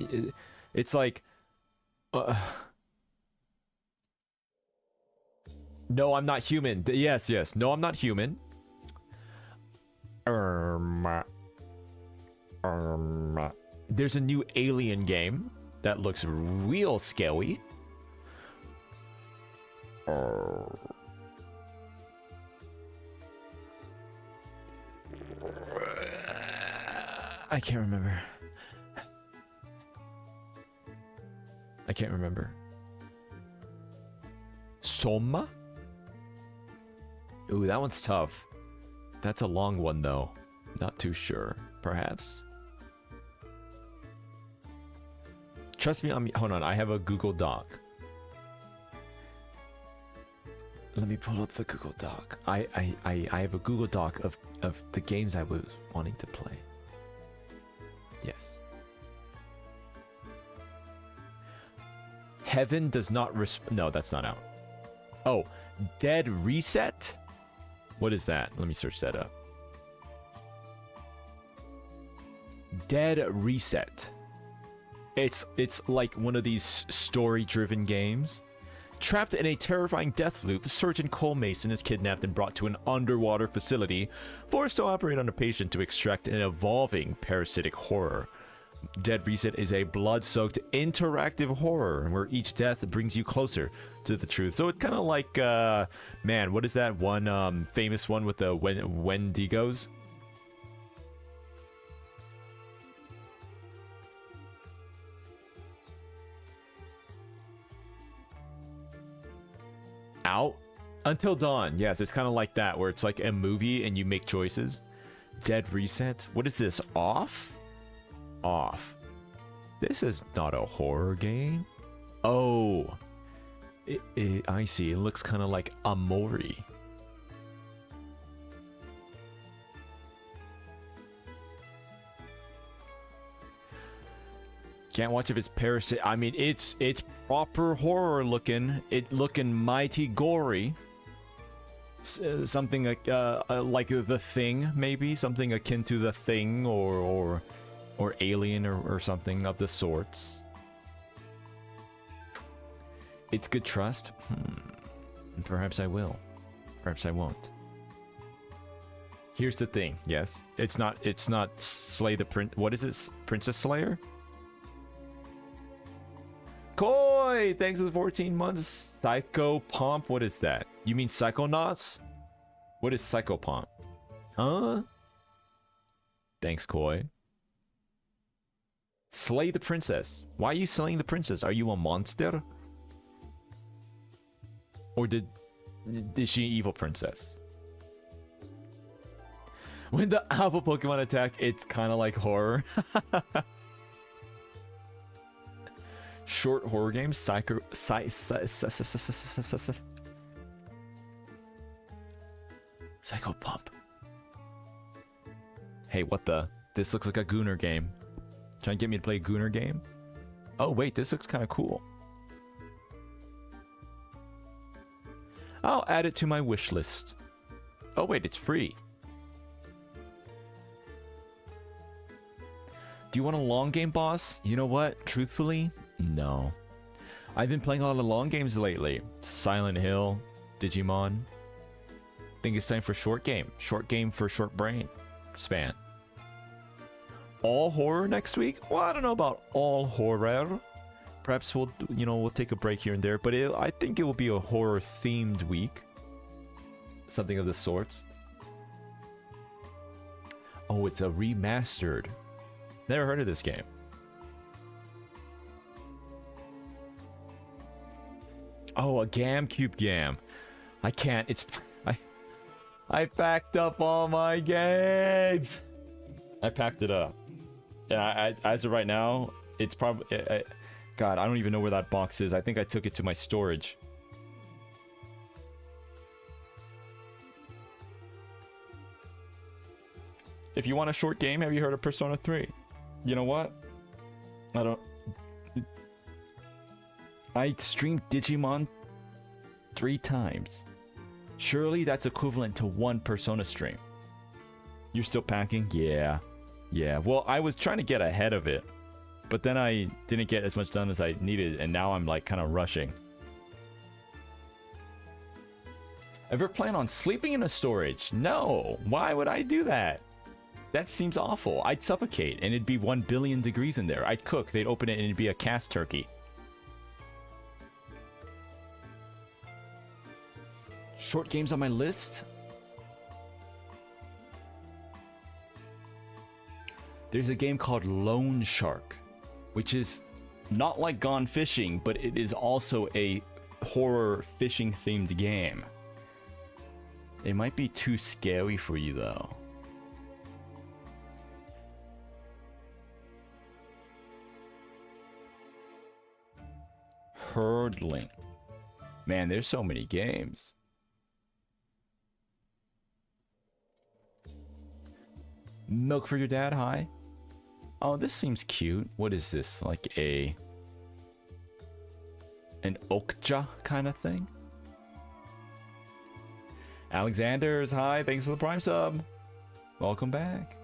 It's like, no, I'm not human. Yes. No, I'm not human. There's a new Alien game that looks real scary. I can't remember. Soma? Ooh, that one's tough. That's a long one, though. Not too sure. Perhaps? Trust me, hold on. I have a Google Doc. Let me pull up the Google Doc. I have a Google Doc of the games I was wanting to play. Yes. Heaven does not no, that's not out. Oh, Dead Reset? What is that? Let me search that up. Dead Reset. It's like one of these story-driven games. Trapped in a terrifying death loop, Surgeon Cole Mason is kidnapped and brought to an underwater facility, forced to operate on a patient to extract an evolving parasitic horror. Dead Reset is a blood-soaked interactive horror where each death brings you closer to the truth. So it's kind of like, man, what is that one famous one with the Wendigos? Out Until Dawn. Yes, it's kind of like that, where it's like a movie and you make choices. Dead Reset. What is this? Off? Off. This is not a horror game. Oh. I see. It looks kind of like Amori. Can't watch if it's parasite. I mean, it's proper horror looking. It looking mighty gory. Something like The Thing, maybe something akin to The Thing, or Alien, or something of the sorts. It's good trust. Perhaps I will. Perhaps I won't. Here's the thing. Yes, it's not Slay the Prince. What is it? Princess Slayer. Koi, thanks for the 14 months. Psycho Pomp, what is that? You mean Psychonauts? What is Psycho Pomp? Huh? Thanks, Koi. Slay the princess. Why are you slaying the princess? Are you a monster? Or is she an evil princess? When the alpha Pokemon attack, it's kind of like horror. Short horror games, Psycho Pump. Hey, what the? This looks like a Gooner game. Trying to get me to play a Gooner game? Oh wait, this looks kind of cool. I'll add it to my wish list. Oh wait, it's free. Do you want a long game, boss? You know what? Truthfully, no. I've been playing a lot of long games lately. Silent Hill, Digimon. Think it's time for short game. Short game for short brain span. All horror next week? Well, I don't know about all horror. Perhaps we'll take a break here and there, but I think it will be a horror themed week. Something of the sorts. Oh, it's a remastered. Never heard of this game. Oh, a GameCube game. I can't. I packed up all my games. I packed it up. And I as of right now, it's probably... God, I don't even know where that box is. I think I took it to my storage. If you want a short game, have you heard of Persona 3? You know what? I streamed Digimon 3 times. Surely that's equivalent to 1 Persona stream. You're still packing? Yeah. Yeah. Well, I was trying to get ahead of it. But then I didn't get as much done as I needed, and now I'm like kind of rushing. Ever plan on sleeping in a storage? No. Why would I do that? That seems awful. I'd suffocate, and it'd be 1 billion degrees in there. I'd cook, they'd open it, and it'd be a cast turkey. Short games on my list? There's a game called Lone Shark, which is not like Gone Fishing, but it is also a horror fishing themed game. It might be too scary for you though. Hurdling. Man, there's so many games. Milk for your dad, hi. Oh, this seems cute. What is this? Like an okja kind of thing? Alexander's, hi. Thanks for the Prime sub. Welcome back.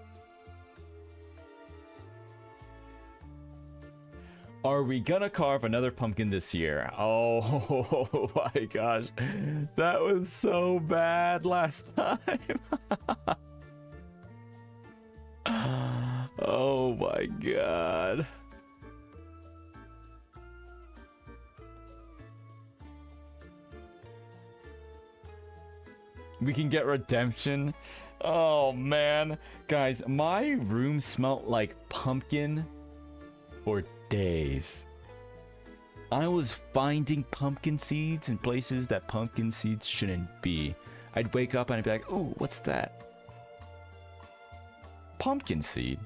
Are we gonna carve another pumpkin this year? Oh my gosh. That was so bad last time. Oh my god. We can get redemption. Oh man. Guys, my room smelled like pumpkin for days. I was finding pumpkin seeds in places that pumpkin seeds shouldn't be. I'd wake up and I'd be like, oh, what's that? Pumpkin seed.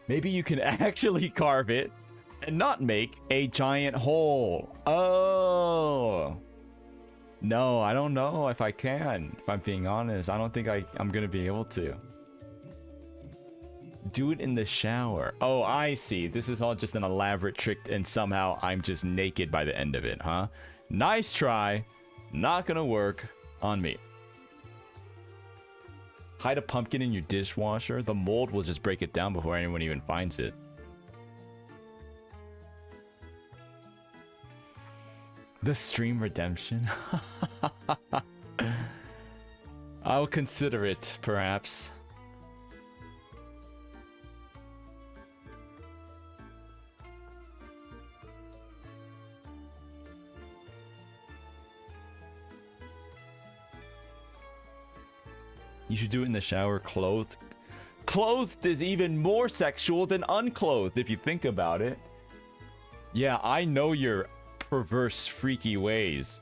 Maybe you can actually carve it and not make a giant hole. Oh. No, I don't know if I can. If I'm being honest, I don't think I'm gonna be able to. Do it in the shower. Oh, I see. This is all just an elaborate trick and somehow I'm just naked by the end of it, huh? Nice try. Not gonna work on me. Hide a pumpkin in your dishwasher. The mold will just break it down before anyone even finds it. The stream redemption. I'll consider it, perhaps. You should do it in the shower clothed. Clothed is even more sexual than unclothed if you think about it. Yeah, I know your perverse, freaky ways.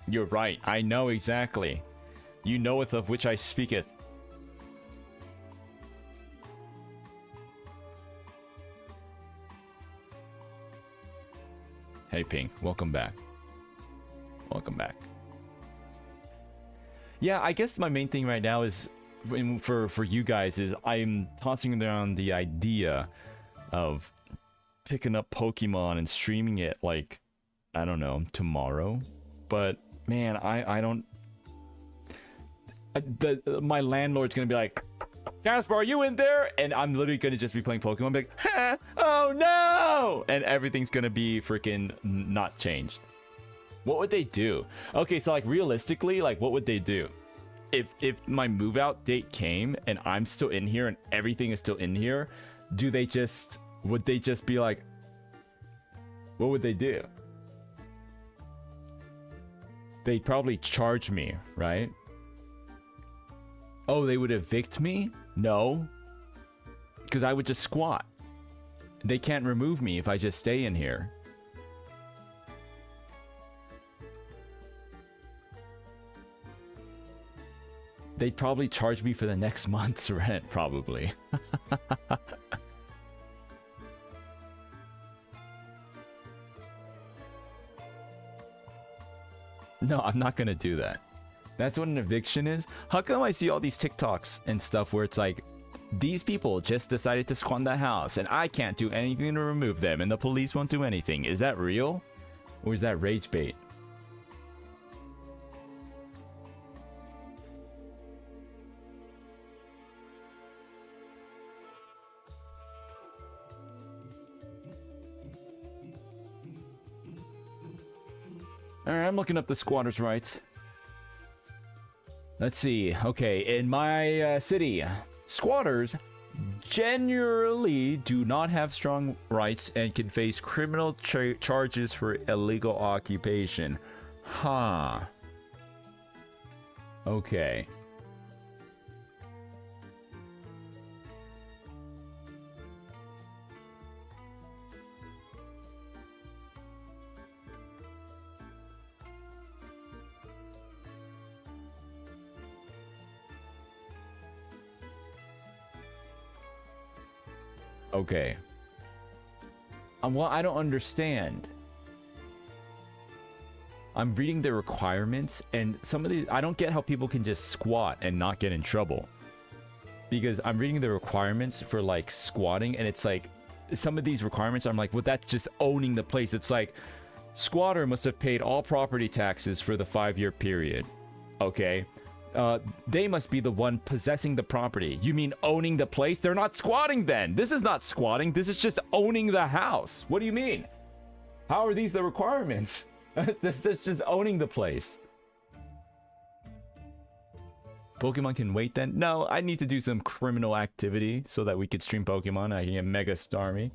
You're right. I know exactly. You knoweth of which I speaketh. Hey, Pink. Welcome back. Welcome back. Yeah, I guess my main thing right now is for you guys is I'm tossing around the idea of picking up Pokemon and streaming it like, I don't know, tomorrow. But man, I don't. My landlord's gonna be like, Caspurr, are you in there? And I'm literally gonna just be playing Pokemon, be like, ha, oh no! And everything's gonna be freaking not changed. What would they do? Okay, so like realistically, like what would they do? If my move out date came and I'm still in here and everything is still in here, would they just be like, what would they do? They'd probably charge me, right? Oh, they would evict me? No. Because I would just squat. They can't remove me if I just stay in here. They'd probably charge me for the next month's rent, probably. No, I'm not gonna do that. That's what an eviction is? How come I see all these TikToks and stuff where it's like, these people just decided to squat in the house and I can't do anything to remove them and the police won't do anything. Is that real? Or is that rage bait? Alright, I'm looking up the squatters' rights. Let's see. Okay, in my city, squatters generally do not have strong rights and can face criminal charges for illegal occupation. Huh. Okay. Okay. Well, I don't understand. I'm reading the requirements, and some of these... I don't get how people can just squat and not get in trouble. Because I'm reading the requirements for, like, squatting, and it's like... Some of these requirements, I'm like, well, that's just owning the place. It's like, squatter must have paid all property taxes for the 5-year period. Okay. They must be the one possessing the property. You mean owning the place? They're not squatting then. This is not squatting. This is just owning the house. What do you mean? How are these the requirements? This is just owning the place. Pokemon can wait then? No, I need to do some criminal activity so that we could stream Pokemon. I can get Mega Starmie.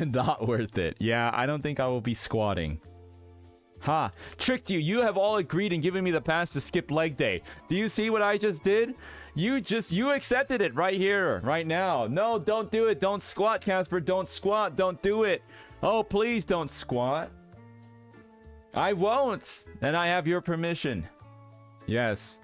Not worth it. Yeah, I don't think I will be squatting. Ha! Tricked you! You have all agreed and given me the pass to skip leg day. Do you see what I just did? You accepted it right here, right now. No, don't do it. Don't squat, Caspurr. Don't squat. Don't do it. Oh, please don't squat. I won't. And I have your permission. Yes.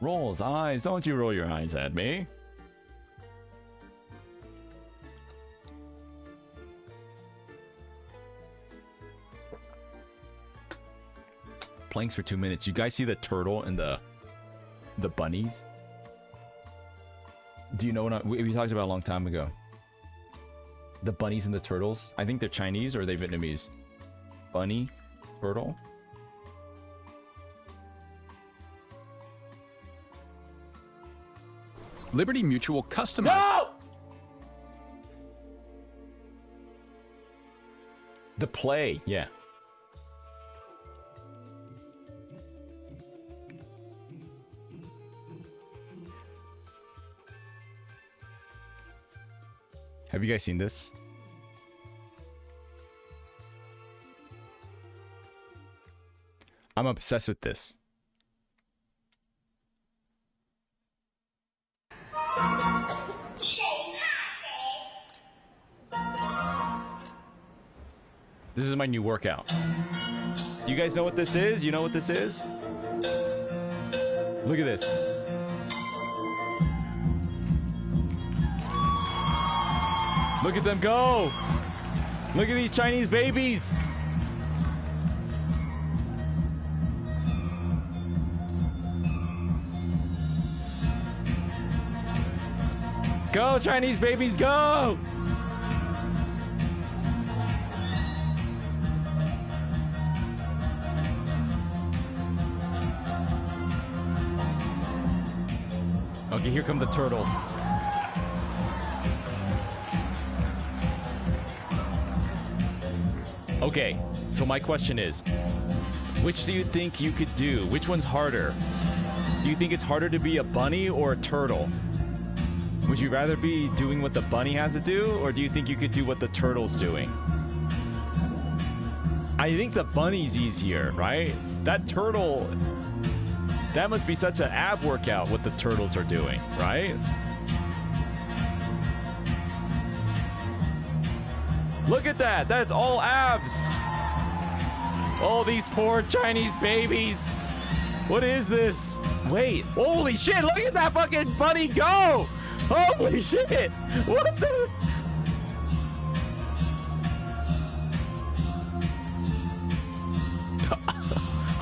Rolls eyes. Don't you roll your eyes at me. Planks for 2 minutes. You guys see the turtle and the bunnies? Do you know what we talked about a long time ago? The bunnies and the turtles. I think they're Chinese or are they Vietnamese? Bunny, turtle. Liberty Mutual customized. No! The play, yeah. Have you guys seen this? I'm obsessed with this. This is my new workout. You guys know what this is? You know what this is? Look at this. Look at them go! Look at these Chinese babies! Go, Chinese babies, go! Okay, here come the turtles. Okay, so my question is, Which do you think you could do? Which one's harder? Do you think it's harder to be a bunny or a turtle? Would you rather be doing what the bunny has to do, or do you think you could do what the turtle's doing? I think the bunny's easier, right? That turtle, that must be such an ab workout what the turtles are doing, right? Look at that, that's all abs. Oh, these poor Chinese babies. What is this? Wait, holy shit, look at that fucking bunny go. Holy shit, what the?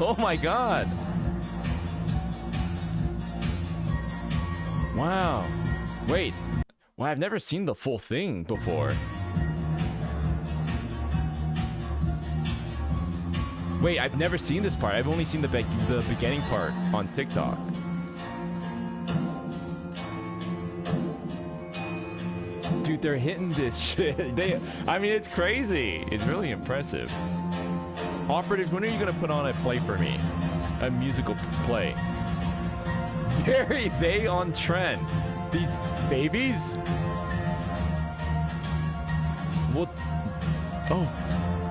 Oh my god. Wow. Wait. Well, I've never seen the full thing before. Wait, I've never seen this part. I've only seen the beginning part on TikTok. Dude, they're hitting this shit. I mean, it's crazy. It's really impressive. Operatives, when are you gonna put on a play for me? A musical play. Very they on trend. These babies? What? Oh,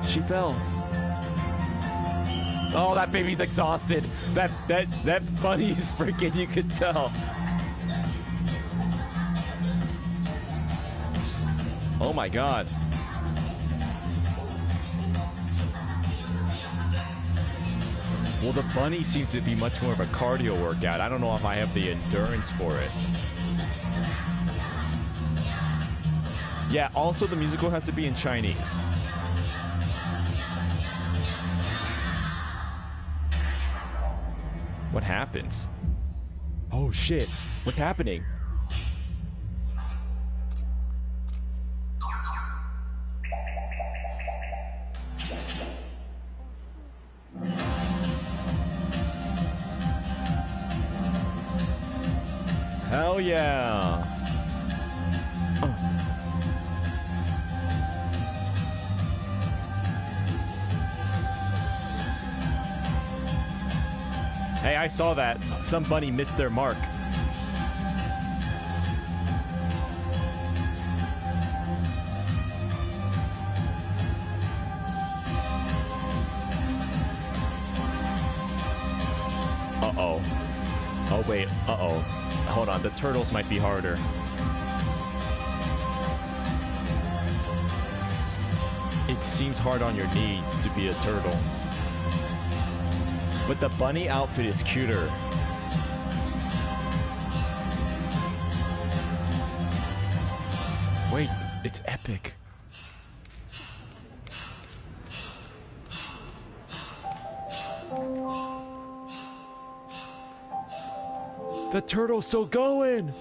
she fell. Oh, that baby's exhausted. That bunny's freaking, you could tell. Oh my god. Well, the bunny seems to be much more of a cardio workout. I don't know if I have the endurance for it. Yeah, also the musical has to be in Chinese. What happens? Oh shit, what's happening? Hell yeah. Hey, I saw that. Some bunny missed their mark. Uh-oh. Oh, wait. Uh-oh. Hold on. The turtles might be harder. It seems hard on your knees to be a turtle. But the bunny outfit is cuter. Wait, it's epic. The turtle's still going!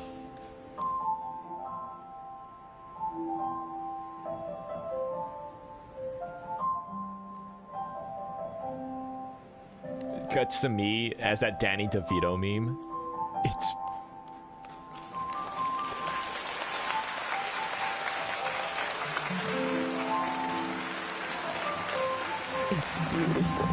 Cuts to me as that Danny DeVito meme. It's beautiful.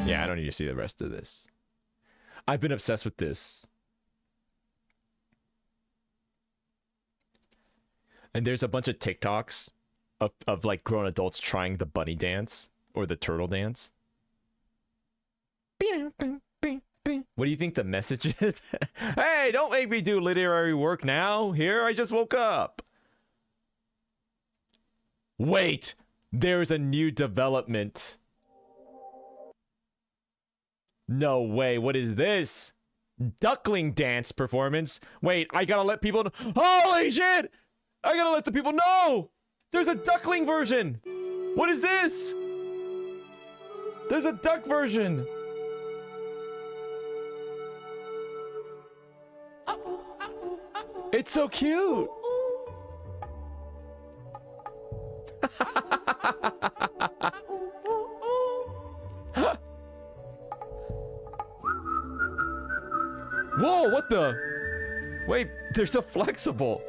Yeah, I don't need to see the rest of this. I've been obsessed with this. And there's a bunch of TikToks of like grown adults trying the bunny dance or the turtle dance. What do you think the message is? Hey, don't make me do literary work now. Here, I just woke up. Wait, there's a new development. No way, what is this? Duckling dance performance? Wait, I gotta let people know. Holy shit! I gotta let the people know! There's a duckling version! What is this? There's a duck version! It's so cute! Whoa, what the? Wait, they're so flexible.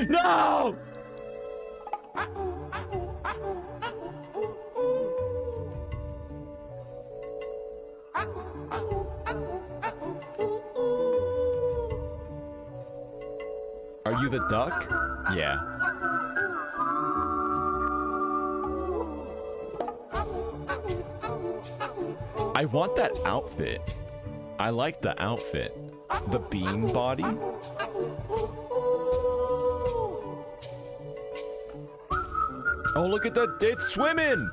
No! Are you the duck? Yeah. I want that outfit. I like the outfit. The bean body. Oh, look at that. It's swimming.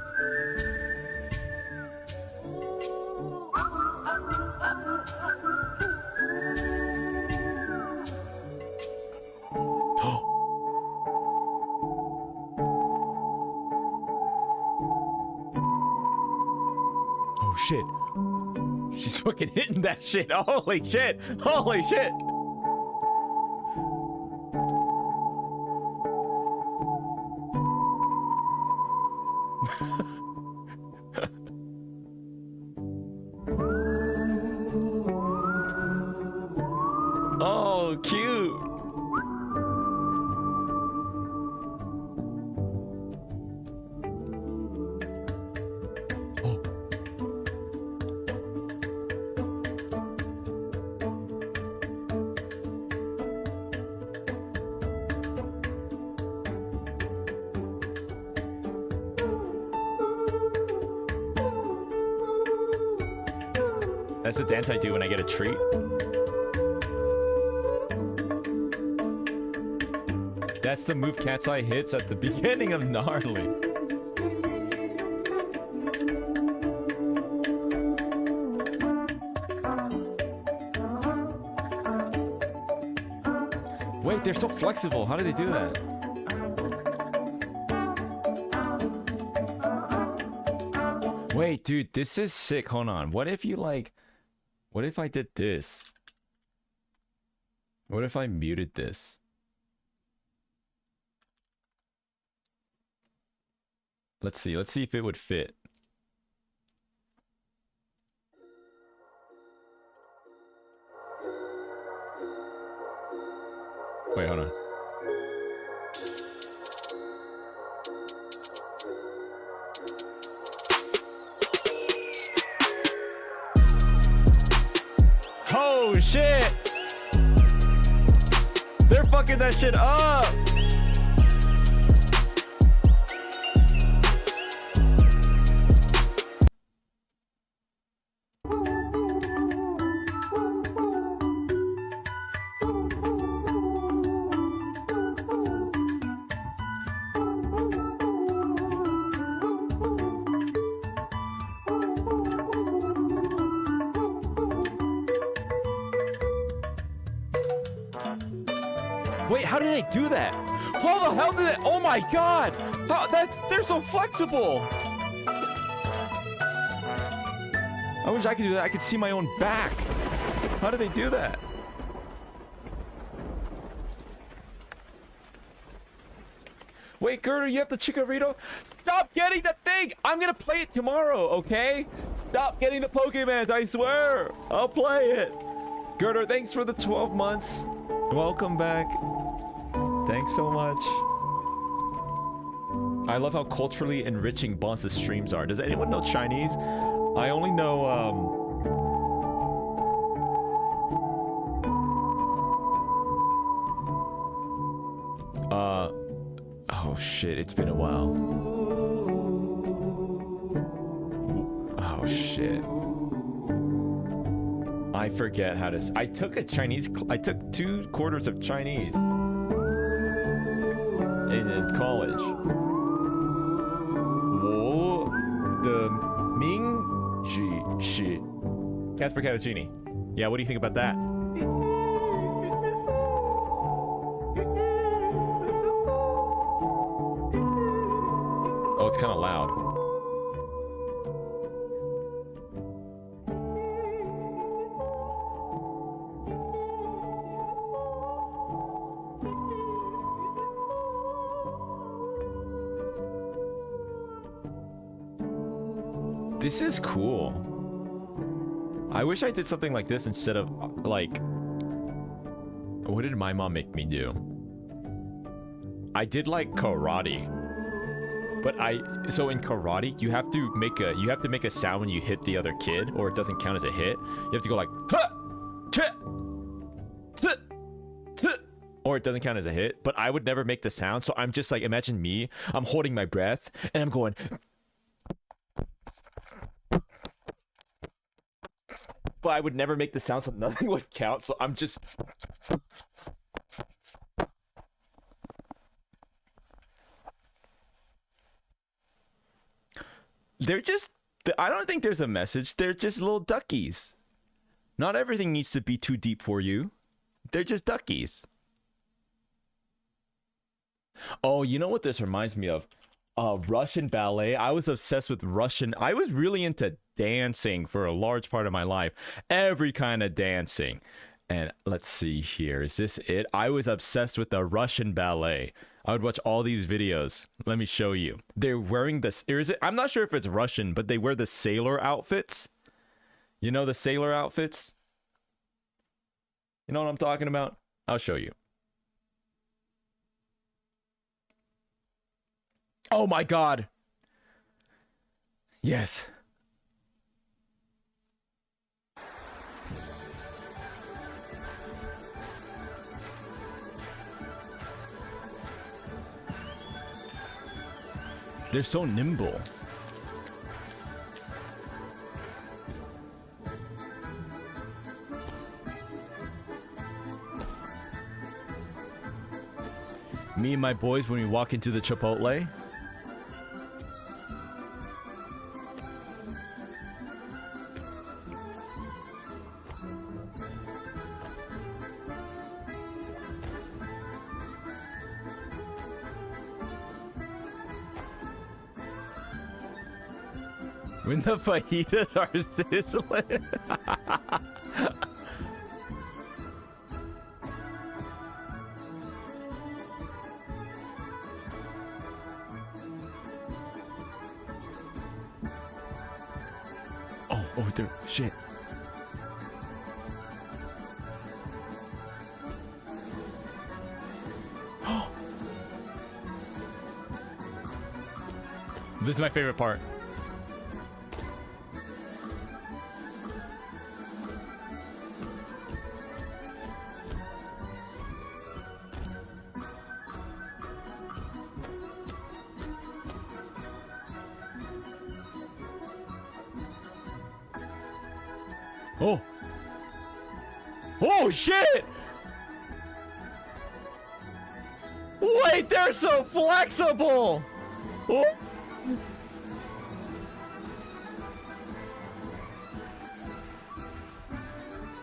Oh, shit. She's fucking hitting that shit. Holy shit. Holy shit. Oh, cute. Oh. That's the dance I do when I get a treat. That's the move Cat's Eye hits at the beginning of Gnarly. Wait, they're so flexible. How do they do that? Wait, dude, this is sick. Hold on. What if you like... What if I did this? What if I muted this? Let's see if it would fit. Wait, hold on. Oh shit! They're fucking that shit up! Wait, how do they do that? How the hell did they? Oh my god! How, they're so flexible! I wish I could do that. I could see my own back. How do they do that? Wait, Gerder, you have the Chikorito? Stop getting the thing! I'm gonna play it tomorrow, okay? Stop getting the Pokemons, I swear! I'll play it! Gerder, thanks for the 12 months. Welcome back. Thanks so much. I love how culturally enriching Bonsa's streams are. Does anyone know Chinese? I only know, oh shit, it's been a while. Oh shit. I forget how to... I took a Chinese... I took 2 quarters of Chinese in college. Whoa, the Ming Ji. CaspurrCatacini. Yeah, what do you think about that? Oh, it's kind of loud. This is cool. I wish I did something like this instead of, like... What did my mom make me do? I did, like, karate. But so in karate, you have to make a sound when you hit the other kid, or it doesn't count as a hit. You have to go like, ha! Or it doesn't count as a hit, but I would never make the sound, so I'm just like, imagine me, I'm holding my breath, and I'm going... But I would never make the sound, so nothing would count, so I'm just... They're just... I don't think there's a message, they're just little duckies. Not everything needs to be too deep for you. They're just duckies. Oh, you know what this reminds me of? Russian ballet. I was obsessed with Russian. I was really into dancing for a large part of my life. Every kind of dancing. And let's see here. Is this it? I was obsessed with the Russian ballet. I would watch all these videos. Let me show you. They're wearing this. I'm not sure if it's Russian, but they wear the sailor outfits. You know the sailor outfits? You know what I'm talking about? I'll show you. Oh my god. Yes. They're so nimble. Me and my boys when we walk into the Chipotle. When the fajitas are sizzling. Oh, dude, shit. This is my favorite part. Oh. Oh, shit! Wait, they're so flexible! Oh.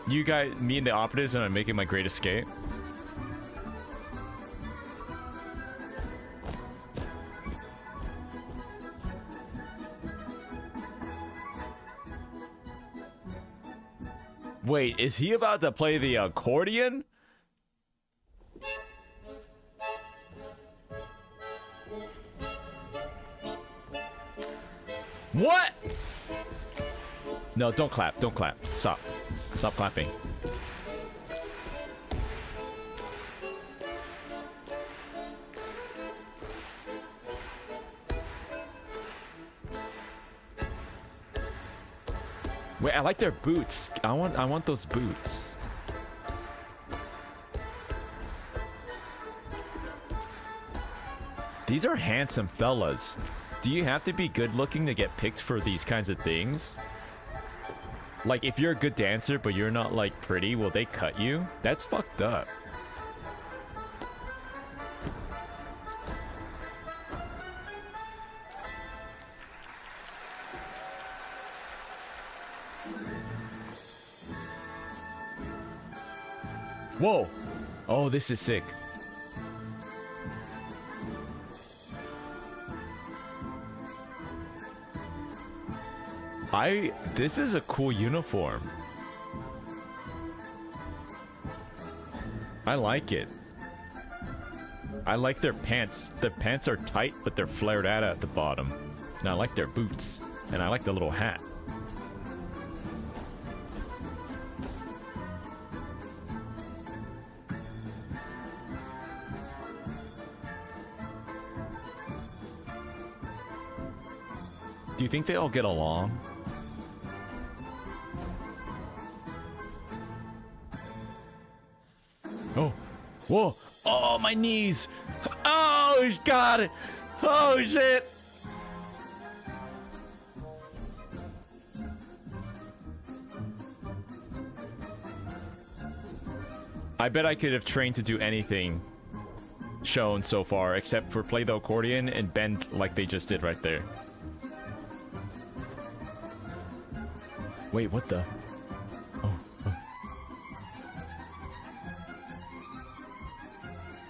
You guys, me and the operatives, and I'm making my great escape. Wait, is he about to play the accordion? What? No, don't clap. Don't clap. Stop. Stop clapping. Wait, I like their boots. I want those boots. These are handsome fellas. Do you have to be good looking to get picked for these kinds of things? Like, if you're a good dancer, but you're not, like, pretty, will they cut you? That's fucked up. Whoa! Oh, this is sick. This is a cool uniform. I like it. I like their pants. The pants are tight, but they're flared out at the bottom. And I like their boots. And I like the little hat. Do you think they all get along? Oh, whoa! Oh, my knees! Oh God! Oh shit! I bet I could have trained to do anything shown so far, except for play the accordion and bend like they just did right there. Wait, what the? Oh.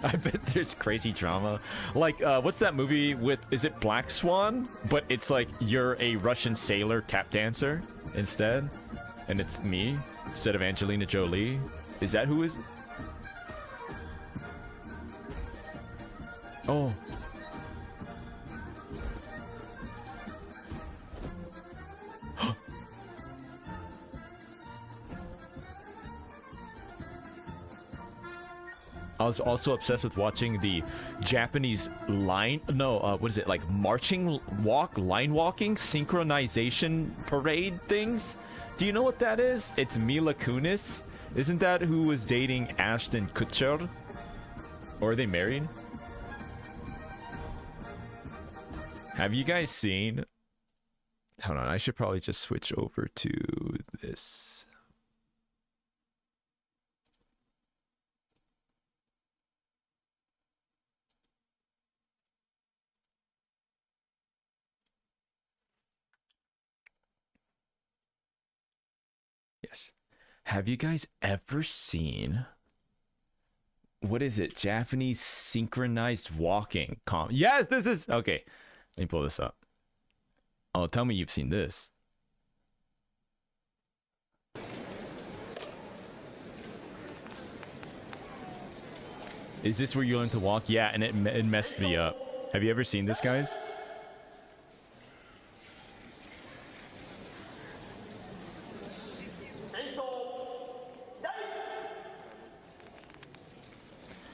I bet there's crazy drama. Like, what's that movie with, is it Black Swan? But it's like, you're a Russian sailor tap dancer instead. And it's me, instead of Angelina Jolie. Is that who is? Oh. I was also obsessed with watching the Japanese line, what is it, like marching walk, line walking, synchronization parade things? Do you know what that is? It's Mila Kunis. Isn't that who was dating Ashton Kutcher? Or are they married? Have you guys seen? Hold on, I should probably just switch over to this. Yes. Have you guys ever seen, what is it? Japanese synchronized walking. Yes, this is okay. Let me pull this up. Oh, tell me you've seen this. Is this where you learn to walk? Yeah, and it messed me up. Have you ever seen this, guys?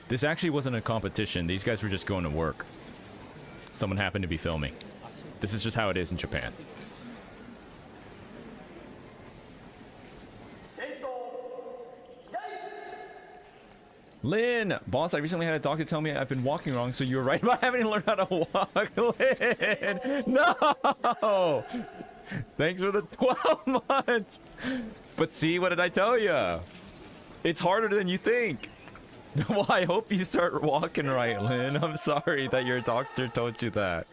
This actually wasn't a competition. These guys were just going to work. Someone happened to be filming. This is just how it is in Japan. Lynn! Boss, I recently had a doctor tell me I've been walking wrong, so you were right about having to learn how to walk. Lynn! No! Thanks for the 12 months! But see, what did I tell you? It's harder than you think. Well, I hope you start walking right, Lynn. I'm sorry that your doctor told you that.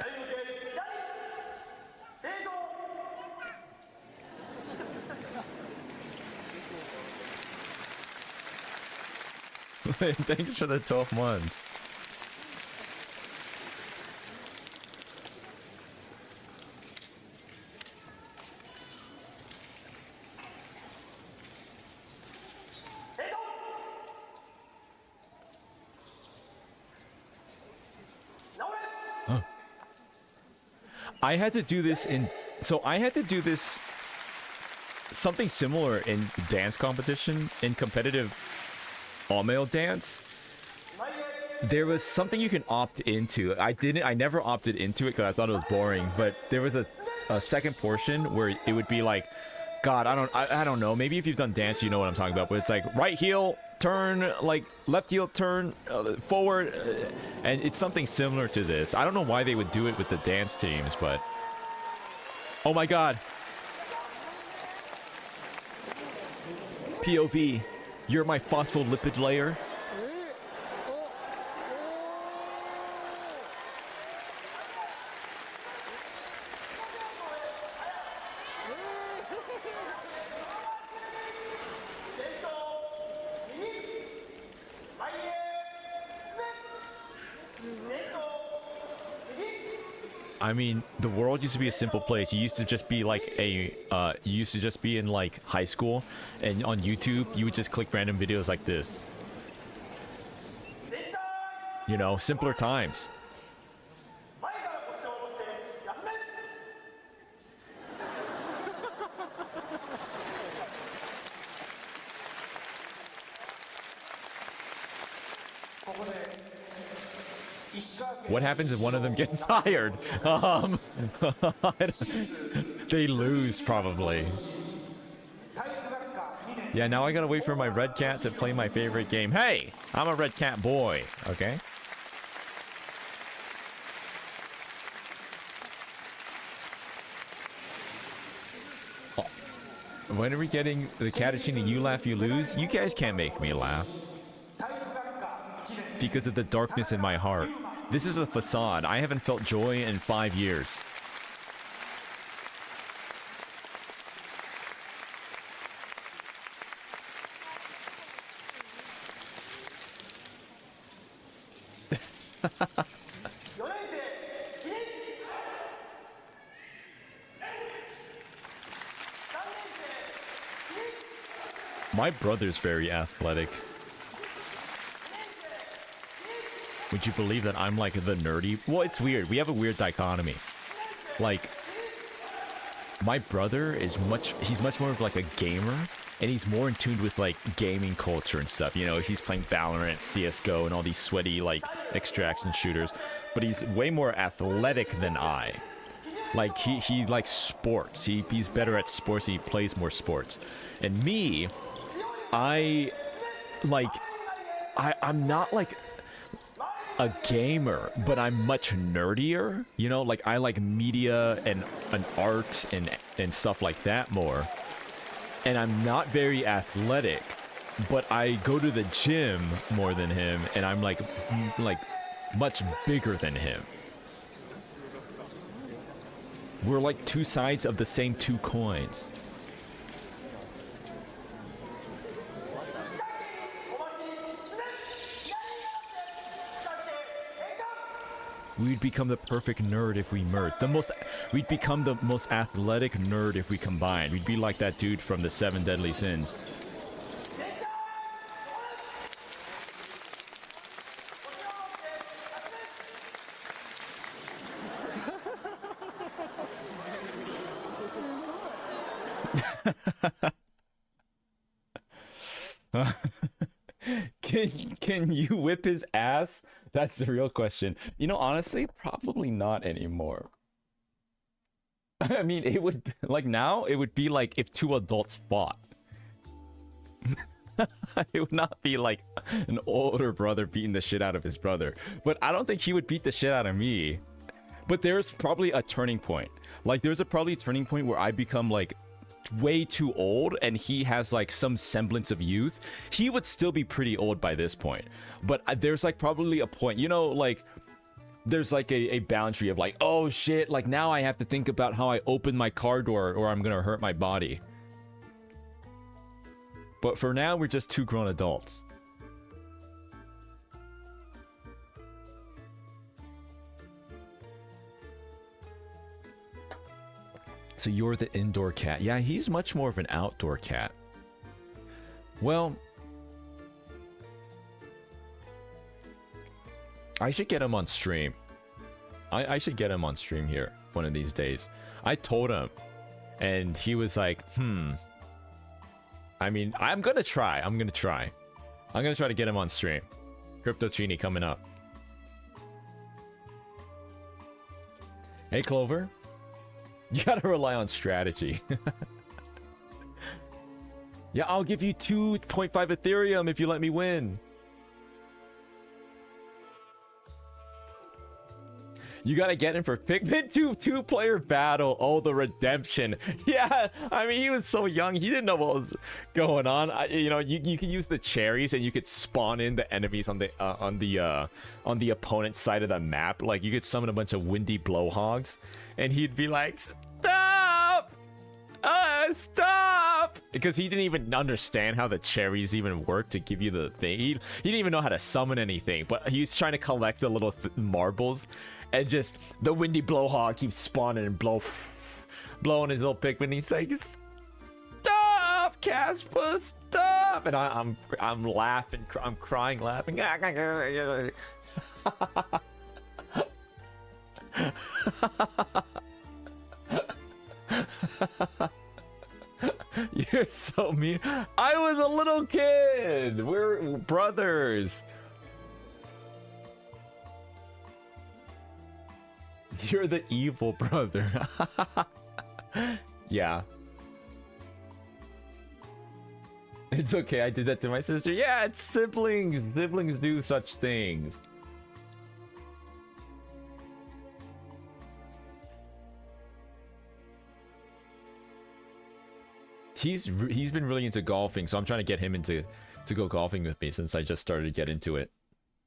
Lynn, thanks for the 12 months. I had to do this in, so I had to do this, something similar in dance competition, in competitive all-male dance. There was something you can opt into. I never opted into it because I thought it was boring, but there was a second portion where it would be like, God, I don't know, maybe if you've done dance you know what I'm talking about, but it's like right heel, turn, like left heel, turn, forward, and it's something similar to this. I don't know why they would do it with the dance teams, but oh my God. POV, you're my phospholipid layer. I mean, the world used to be a simple place. You used to just be like you used to just be in like high school, and on YouTube, you would just click random videos like this. You know, simpler times. What happens if one of them gets tired? They lose probably. Yeah, now I gotta wait for my red cat to play my favorite game. Hey, I'm a red cat boy, okay? Oh. When are we getting the Catacini You Laugh, You Lose? You guys can't make me laugh. Because of the darkness in my heart. This is a facade. I haven't felt joy in 5 years. My brother's very athletic. Would you believe that I'm like the nerdy? Well, it's weird. We have a weird dichotomy. Like, my brother is he's much more of like a gamer, and he's more in tune with like gaming culture and stuff. You know, he's playing Valorant, CSGO, and all these sweaty like extraction shooters. But he's way more athletic than I. Like, he likes sports. He's better at sports. He plays more sports. And me, I'm not like a gamer, but I'm much nerdier, you know, like I like media and art and stuff like that more. And I'm not very athletic, but I go to the gym more than him, and I'm like much bigger than him. We're like two sides of the same two coins. We'd become the perfect nerd if we merged. We'd become the most athletic nerd if we combined. We'd be like that dude from the 7 Deadly Sins. Can you whip his ass? That's the real question. You know, honestly, probably not anymore. I mean, it would, like, now, it would be like if two adults fought. It would not be like an older brother beating the shit out of his brother. But I don't think he would beat the shit out of me. But there's probably a turning point. Like, there's probably a turning point where I become, like, way too old, and he has like some semblance of youth. He would still be pretty old by this point, but there's like probably a point, you know, like there's like a boundary of like, oh shit, like now I have to think about how I open my car door or I'm gonna hurt my body. But for now, we're just two grown adults. So you're the indoor cat. Yeah, he's much more of an outdoor cat. Well, I should get him on stream. I should get him on stream here one of these days. I told him, and he was like, I mean, I'm gonna try. I'm gonna try to get him on stream. CaspurrCatacini coming up. Hey, Clover. You gotta rely on strategy. Yeah, I'll give you 2.5 Ethereum if you let me win. You gotta get him for Pikmin 2 two-player battle. Oh, the redemption. Yeah, I mean, he was so young. He didn't know what was going on. You know, you could use the cherries and you could spawn in the enemies on the opponent's side of the map. Like, you could summon a bunch of windy blowhogs, and he'd be like, stop! Stop! Because he didn't even understand how the cherries even work to give you the thing. He didn't even know how to summon anything, but he's trying to collect the little marbles, and just the windy blowhog keeps spawning and blowing his little Pikmin. He's like, stop, Caspurr, stop! And I'm laughing, I'm crying, laughing. You're so mean. I was a little kid. We're brothers. You're the evil brother. Yeah. It's okay, I did that to my sister. Yeah, it's siblings. Siblings do such things. He's been really into golfing, so I'm trying to get him to go golfing with me since I just started to get into it.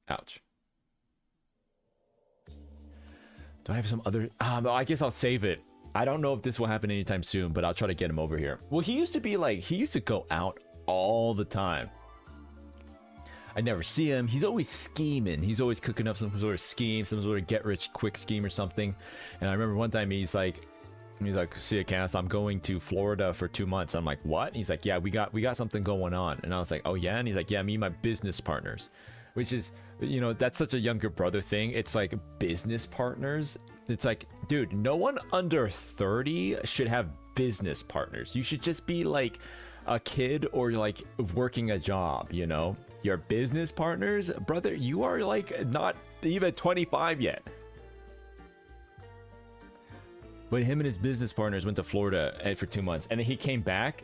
Ouch. Do I have some other... no, I guess I'll save it. I don't know if this will happen anytime soon, but I'll try to get him over here. Well, he used to be like... He used to go out all the time. I never see him. He's always scheming. He's always cooking up some sort of scheme, some sort of get-rich-quick scheme or something. And I remember one time he's like, see ya, Cass, I'm going to Florida for 2 months. I'm like, what? He's like, yeah, we got something going on. And I was like, oh yeah? And he's like, yeah, me and my business partners. Which is, you know, that's such a younger brother thing. It's like business partners. It's like, dude, no one under 30 should have business partners. You should just be like a kid or like working a job, you know? Your business partners, brother, you are like not even 25 yet. But him and his business partners went to Florida for 2 months, and then he came back.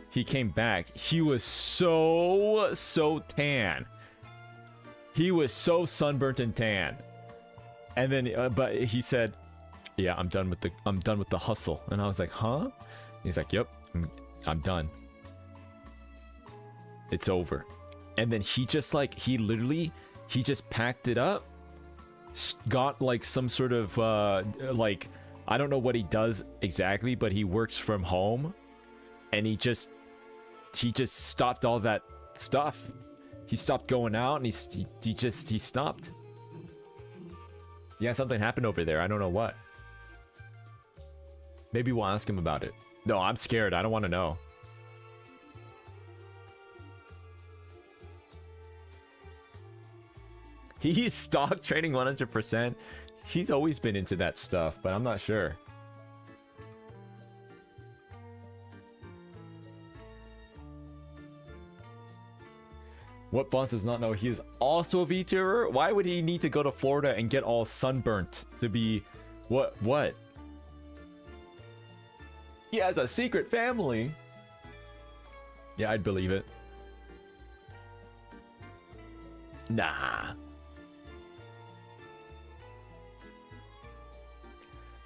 He was so tan. He was so sunburnt and tan. And then, but he said, "Yeah, I'm done with the hustle." And I was like, "Huh?" He's like, "Yep, I'm done. It's over." And then he just like he just packed it up, got like some sort of like. I don't know what he does exactly, but he works from home, and he just stopped all that stuff. He stopped going out, and he stopped. Yeah, something happened over there. I don't know what. Maybe we'll ask him about it. No, I'm scared. I don't want to know. He's stock trading 100%. He's always been into that stuff, but I'm not sure. What Boss does not know, he is also a VTuber? Why would he need to go to Florida and get all sunburnt to be... What? He has a secret family. Yeah, I'd believe it. Nah.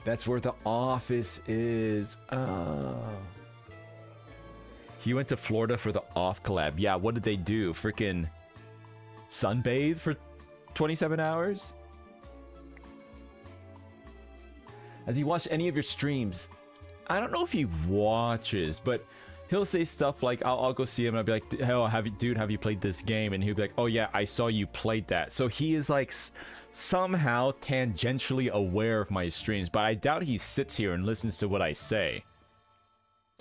That's where the office is. Oh. He went to Florida for the off collab. Yeah, what did they do? Freaking sunbathe for 27 hours? Has he watched any of your streams? I don't know if he watches, but he'll say stuff like, I'll go see him and I'll be like, "Hell, have you played this game?" And he'll be like, "Oh yeah, I saw you played that." So he is like somehow tangentially aware of my streams, but I doubt he sits here and listens to what I say.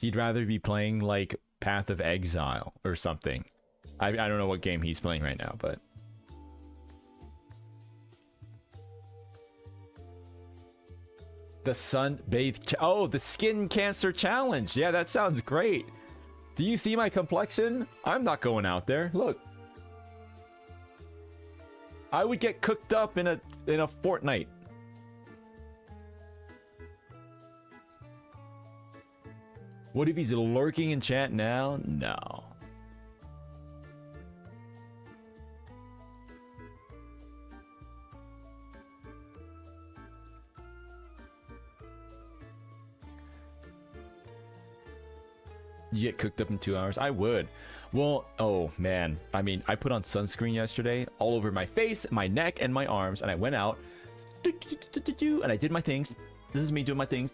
He'd rather be playing like Path of Exile or something. I don't know what game he's playing right now, but... The sunbathe... Oh, the skin cancer challenge. Yeah, that sounds great. Do you see my complexion? I'm not going out there. Look. I would get cooked up in a fortnight. What if he's lurking in chat now? No. You get cooked up in 2 hours? I would. Well, oh man. I mean, I put on sunscreen yesterday all over my face, my neck, and my arms, and I went out, and I did my things. This is me doing my things.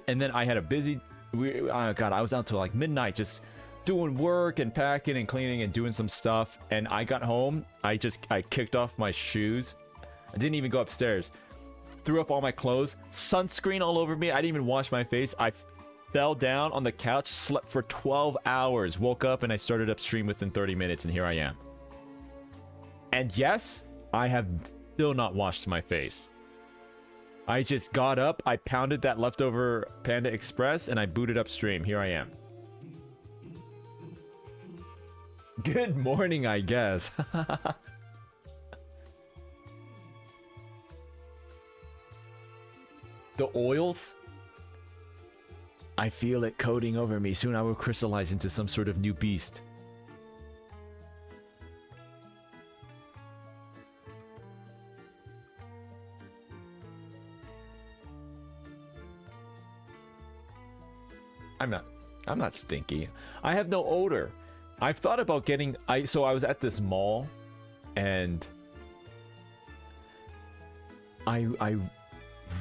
And then I had a busy... Oh god, I was out till like midnight just doing work and packing and cleaning and doing some stuff. And I got home, I kicked off my shoes. I didn't even go upstairs. Threw up all my clothes, sunscreen all over me. I didn't even wash my face. I fell down on the couch, slept for 12 hours, woke up, and I started up stream within 30 minutes, and here I am. And yes, I have still not washed my face. I just got up, I pounded that leftover Panda Express, and I booted up stream. Here I am. Good morning, I guess. The oils? I feel it coating over me. Soon I will crystallize into some sort of new beast. I'm not stinky. I have no odor. I've thought about getting so I was at this mall and I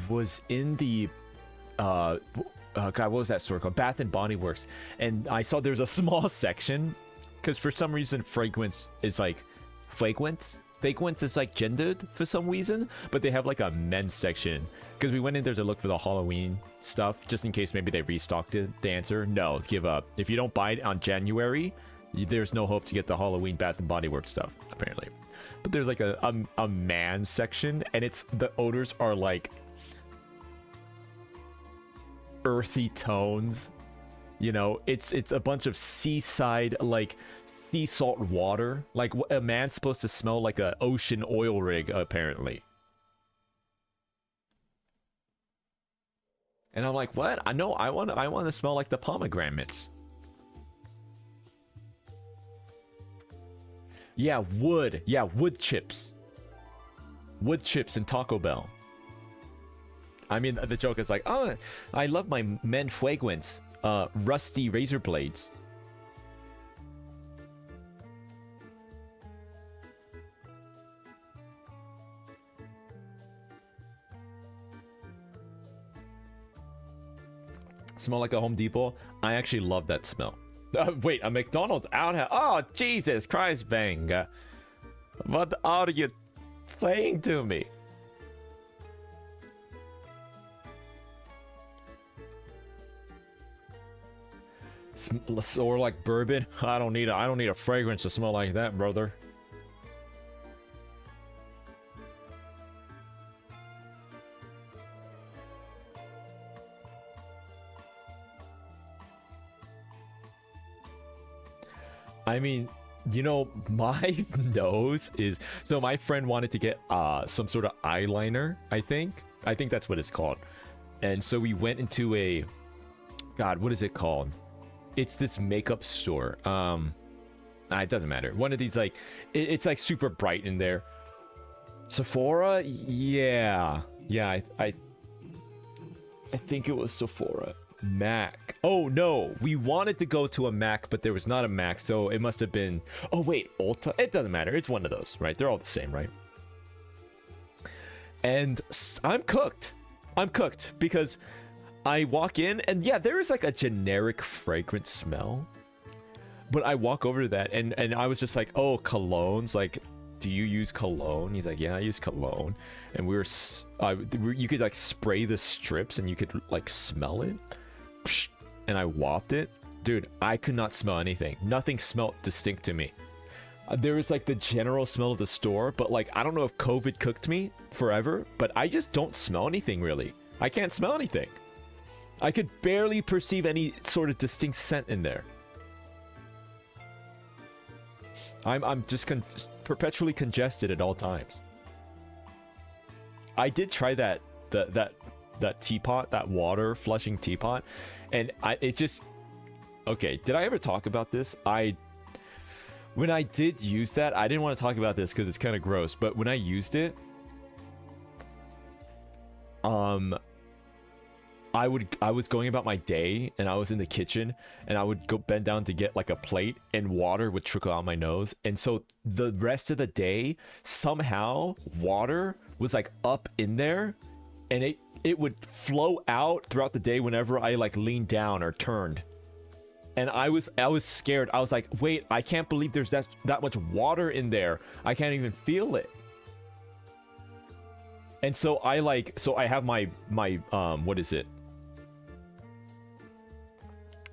was in the God, what was that store called? Bath and Body Works, and I saw there's a small section because for some reason fragrance is like fragrance is like gendered for some reason, but they have like a men's section because we went in there to look for the Halloween stuff just in case maybe they restocked it. The answer, no, give up. If you don't buy it on January, there's no hope to get the Halloween Bath and Body Works stuff apparently. But there's like a man section, and it's the odors are like earthy tones, you know. It's a bunch of seaside, like sea salt water. Like a man's supposed to smell like a ocean oil rig apparently. And I'm like, what? I know I want to smell like the pomegranates. Yeah, wood. Yeah, wood chips. Wood chips and Taco Bell. I mean, the joke is like, oh, I love my men fragrance. Rusty razor blades. Smell like a Home Depot. I actually love that smell. Wait, a McDonald's outhouse. Oh, Jesus Christ, Bang. What are you saying to me? Or like bourbon. I don't need a fragrance to smell like that, brother. I mean, you know, my nose is... So my friend wanted to get some sort of eyeliner, I think. I think that's what it's called. And so we went into a... God, what is it called? It's this makeup store. It doesn't matter. One of these, like... It's like super bright in there. Sephora? Yeah. Yeah, I think it was Sephora. Mac. Oh no, we wanted to go to a Mac, but there was not a Mac, so it must have been... Oh wait, Ulta? It doesn't matter, it's one of those, right? They're all the same, right? And I'm cooked because I walk in and yeah, there is like a generic fragrance smell, but I walk over to that and I was just like, oh, colognes, like, do you use cologne? He's like, yeah, I use cologne. And you could like spray the strips and you could like smell it. And I whopped it. Dude, I could not smell anything. Nothing smelled distinct to me. There was like the general smell of the store, but like, I don't know if COVID cooked me forever, but I just don't smell anything really. I can't smell anything. I could barely perceive any sort of distinct scent in there. I'm just perpetually congested at all times. I did try that teapot, that water flushing teapot, and it just... Okay, did I ever talk about this? When I did use that, I didn't want to talk about this because it's kind of gross, but when I used it, I was going about my day and I was in the kitchen and I would go bend down to get like a plate and water would trickle out my nose. And so the rest of the day, somehow water was like up in there and it would flow out throughout the day whenever I like leaned down or turned. And I was scared. I was like, wait, I can't believe there's that much water in there. I can't even feel it. And so I have my what is it?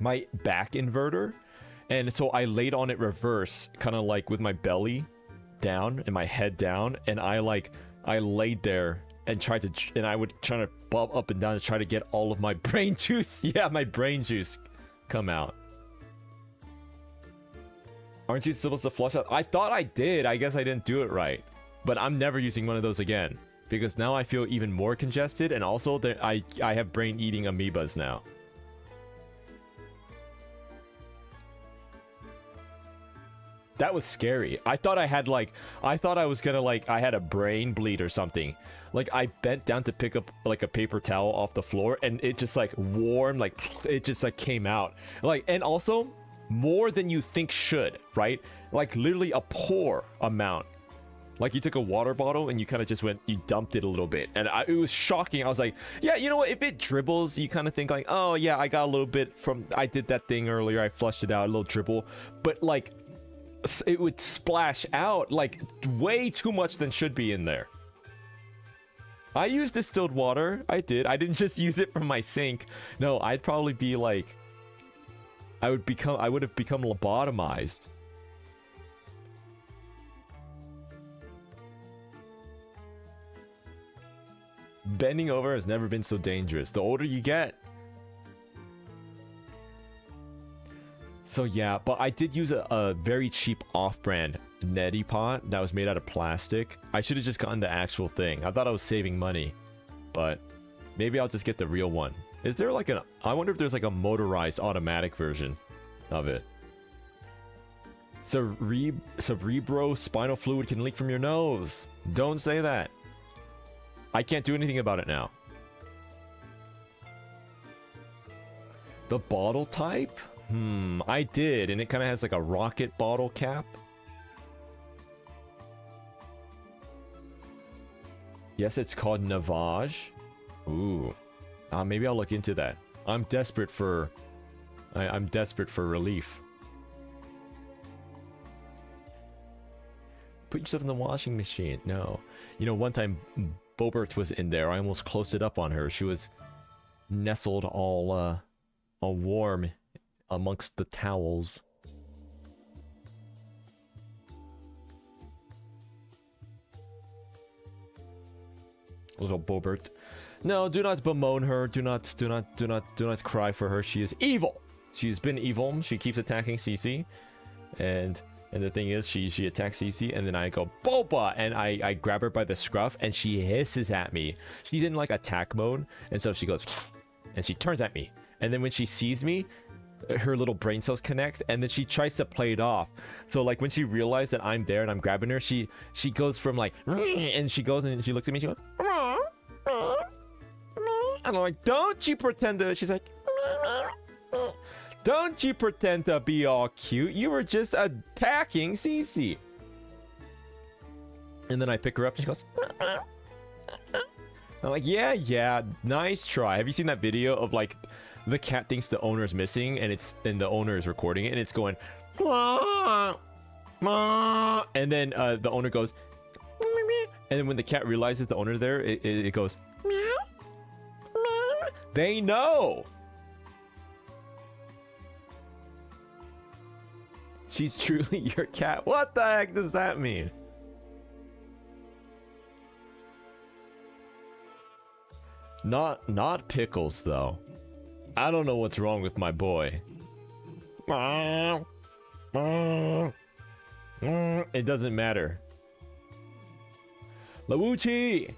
My back inverter. And so I laid on it reverse, kind of like with my belly down and my head down. And I laid there and I would try to bob up and down to try to get all of my brain juice. Yeah, my brain juice come out. Aren't you supposed to flush out? I thought I did. I guess I didn't do it right. But I'm never using one of those again. because now I feel even more congested, and also that I have brain eating amoebas now. That was scary. I thought I had like, I thought I was gonna like, I had a brain bleed or something. Like I bent down to pick up like a paper towel off the floor, and it just like warm, like it just like came out. Like, and also more than you think should, right? Like literally a pour amount. Like you took a water bottle and you kind of just went, you dumped it a little bit. And it was shocking. I was like, yeah, you know what? If it dribbles, you kind of think like, oh yeah, I got a little bit from, I did that thing earlier. I flushed it out, a little dribble. But like, it would splash out like way too much than should be in there. I used distilled water. I did. I didn't just use it from my sink. No, I'd probably be like, I would have become lobotomized. Bending over has never been so dangerous. The older you get. So yeah, but I did use a very cheap off-brand neti pot that was made out of plastic. I should have just gotten the actual thing. I thought I was saving money, but maybe I'll just get the real one. Is there like I wonder if there's like a motorized automatic version of it. Cerebrospinal fluid can leak from your nose. Don't say that. I can't do anything about it now. The bottle type? I did, and it kind of has like a rocket bottle cap. Yes, it's called Navage. Ooh. Maybe I'll look into that. I'm desperate for... I'm desperate for relief. Put yourself in the washing machine. No. You know, one time Bobert was in there. I almost closed it up on her. She was nestled all warm amongst the towels. Little Bobert. No, do not bemoan her. Do not cry for her. She is evil. She's been evil. She keeps attacking Cece. And the thing is, she attacks Cece, and then I go, Boba! And I grab her by the scruff, and she hisses at me. She's in like attack mode, and so she goes, and she turns at me. And then when she sees me, her little brain cells connect, and then she tries to play it off. So like when she realized that I'm there and I'm grabbing her, she goes from like, and she goes and she looks at me, she goes, and I'm like, don't you pretend to, she's like, don't you pretend to be all cute. You were just attacking Cece. And then I pick her up and she goes, I'm like, yeah, nice try. Have you seen that video of like the cat thinks the owner's missing and the owner is recording it and it's going, and then the owner goes, and then when the cat realizes the owner's there, it goes, they know. She's truly your cat. What the heck does that mean? Not Pickles though. I don't know what's wrong with my boy. It doesn't matter. Lawuchi!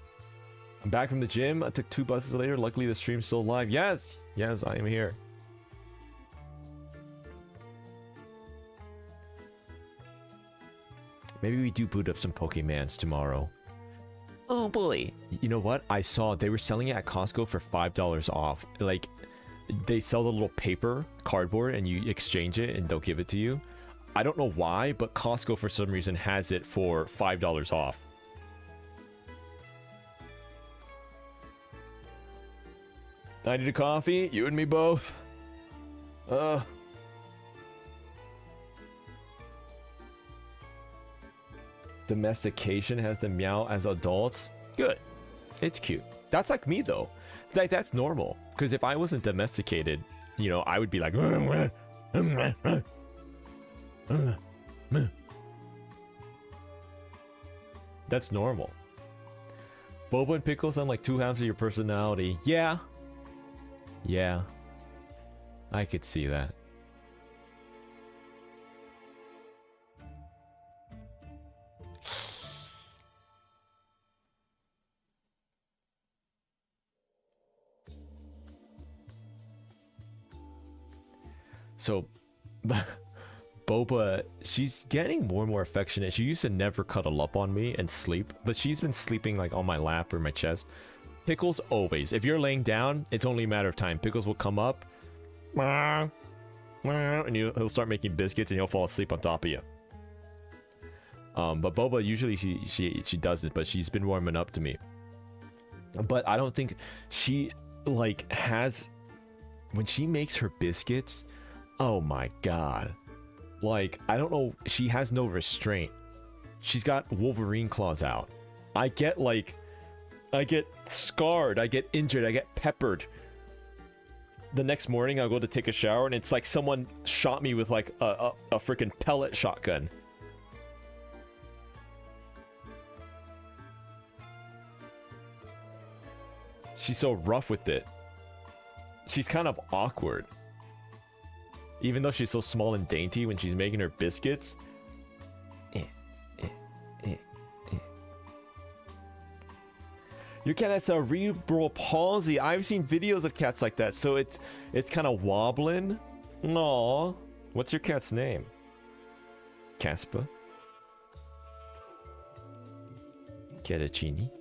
I'm back from the gym. I took 2 buses later. Luckily the stream's still live. Yes, I am here. Maybe we do boot up some Pokemans tomorrow. Oh boy. You know what? I saw they were selling it at Costco for $5 off. Like, they sell the little paper cardboard and you exchange it and they'll give it to you. I don't know why, but Costco for some reason has it for $5 off. I need a coffee. You and me both. Domestication has them meow as adults. Good. It's cute. That's like me though. Like that's normal. Because if I wasn't domesticated, you know, I would be like, that's normal. Boba and Pickles sound like 2 halves of your personality. Yeah. I could see that. So Boba, she's getting more and more affectionate. She used to never cuddle up on me and sleep, but she's been sleeping like on my lap or my chest. Pickles always. If you're laying down, it's only a matter of time. Pickles will come up, and he'll start making biscuits, and he'll fall asleep on top of you. But Boba usually she doesn't, but she's been warming up to me. But I don't think she like has, when she makes her biscuits, oh my god. Like, I don't know, she has no restraint. She's got Wolverine claws out. I get scarred, I get injured, I get peppered. The next morning I'll go to take a shower and it's like someone shot me with like a freaking pellet shotgun. She's so rough with it. She's kind of awkward. Even though she's so small and dainty when she's making her biscuits. Your cat has cerebral palsy. I've seen videos of cats like that, so it's kind of wobbling. Aww. What's your cat's name? Caspurr? Catacini?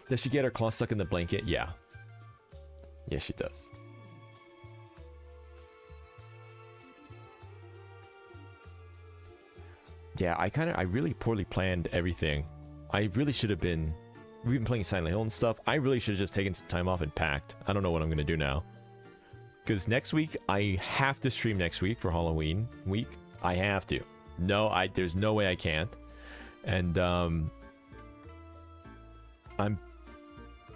Does she get her claw stuck in the blanket? Yeah. Yes, she does. Yeah, I really poorly planned everything. I really should have been... We've been playing Silent Hill and stuff. I really should have just taken some time off and packed. I don't know what I'm going to do now. Because next week, I have to stream next week for Halloween week. I have to. No, there's no way I can't. And, I'm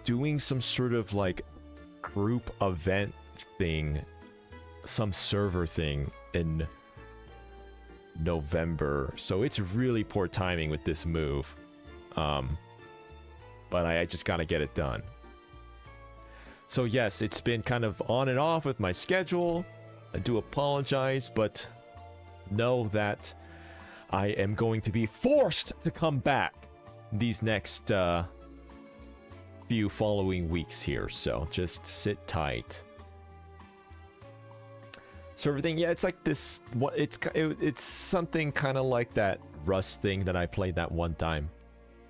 doing some sort of, like, group event thing, some server thing in November, so it's really poor timing with this move, but I just gotta get it done. So yes, it's been kind of on and off with my schedule. I do apologize, but know that I am going to be forced to come back these next few following weeks here, so just sit tight. Server thing, yeah, it's like this. What it's something kind of like that Rust thing that I played that one time.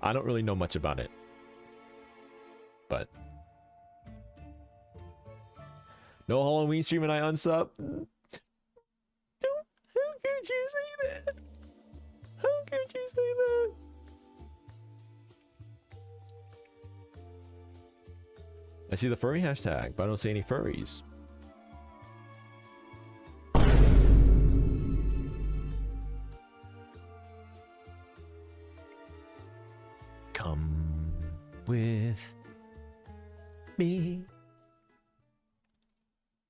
I don't really know much about it, but no Halloween stream and I unsub. How could you say that? How could you say that? I see the furry hashtag, but I don't see any furries. Come with me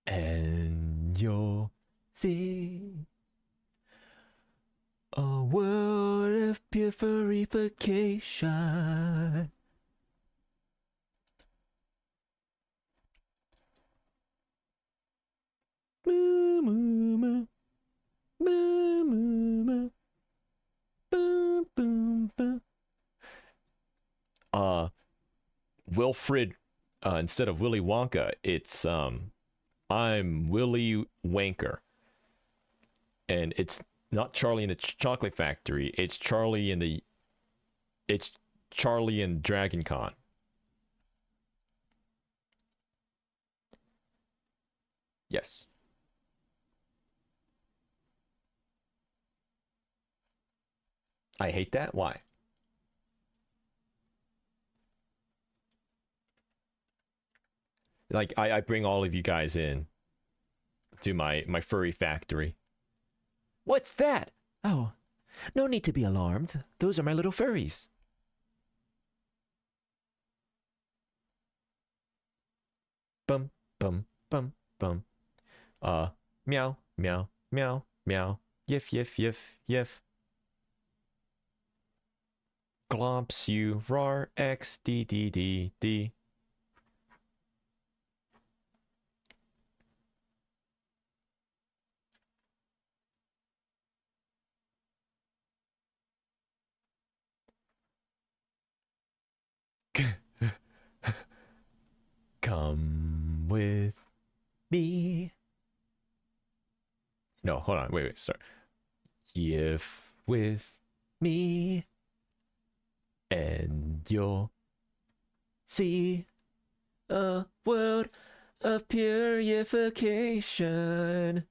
and you'll see a world of pure furrification. Wilfred, instead of Willy Wonka, it's I'm Willy Wanker, and it's not Charlie in the Chocolate Factory. It's Charlie in Dragon Con. Yes. I hate that. Why? Like, I bring all of you guys in to my furry factory. What's that? Oh, no need to be alarmed. Those are my little furries. Bum, bum, bum, bum. Meow, meow, meow, meow. Yiff, yiff, yiff, yiff. Glomps, you, rar, x, d, d, d, d. Come with me. No, hold on. Wait, sorry. If with me, and you'll see a world of purification.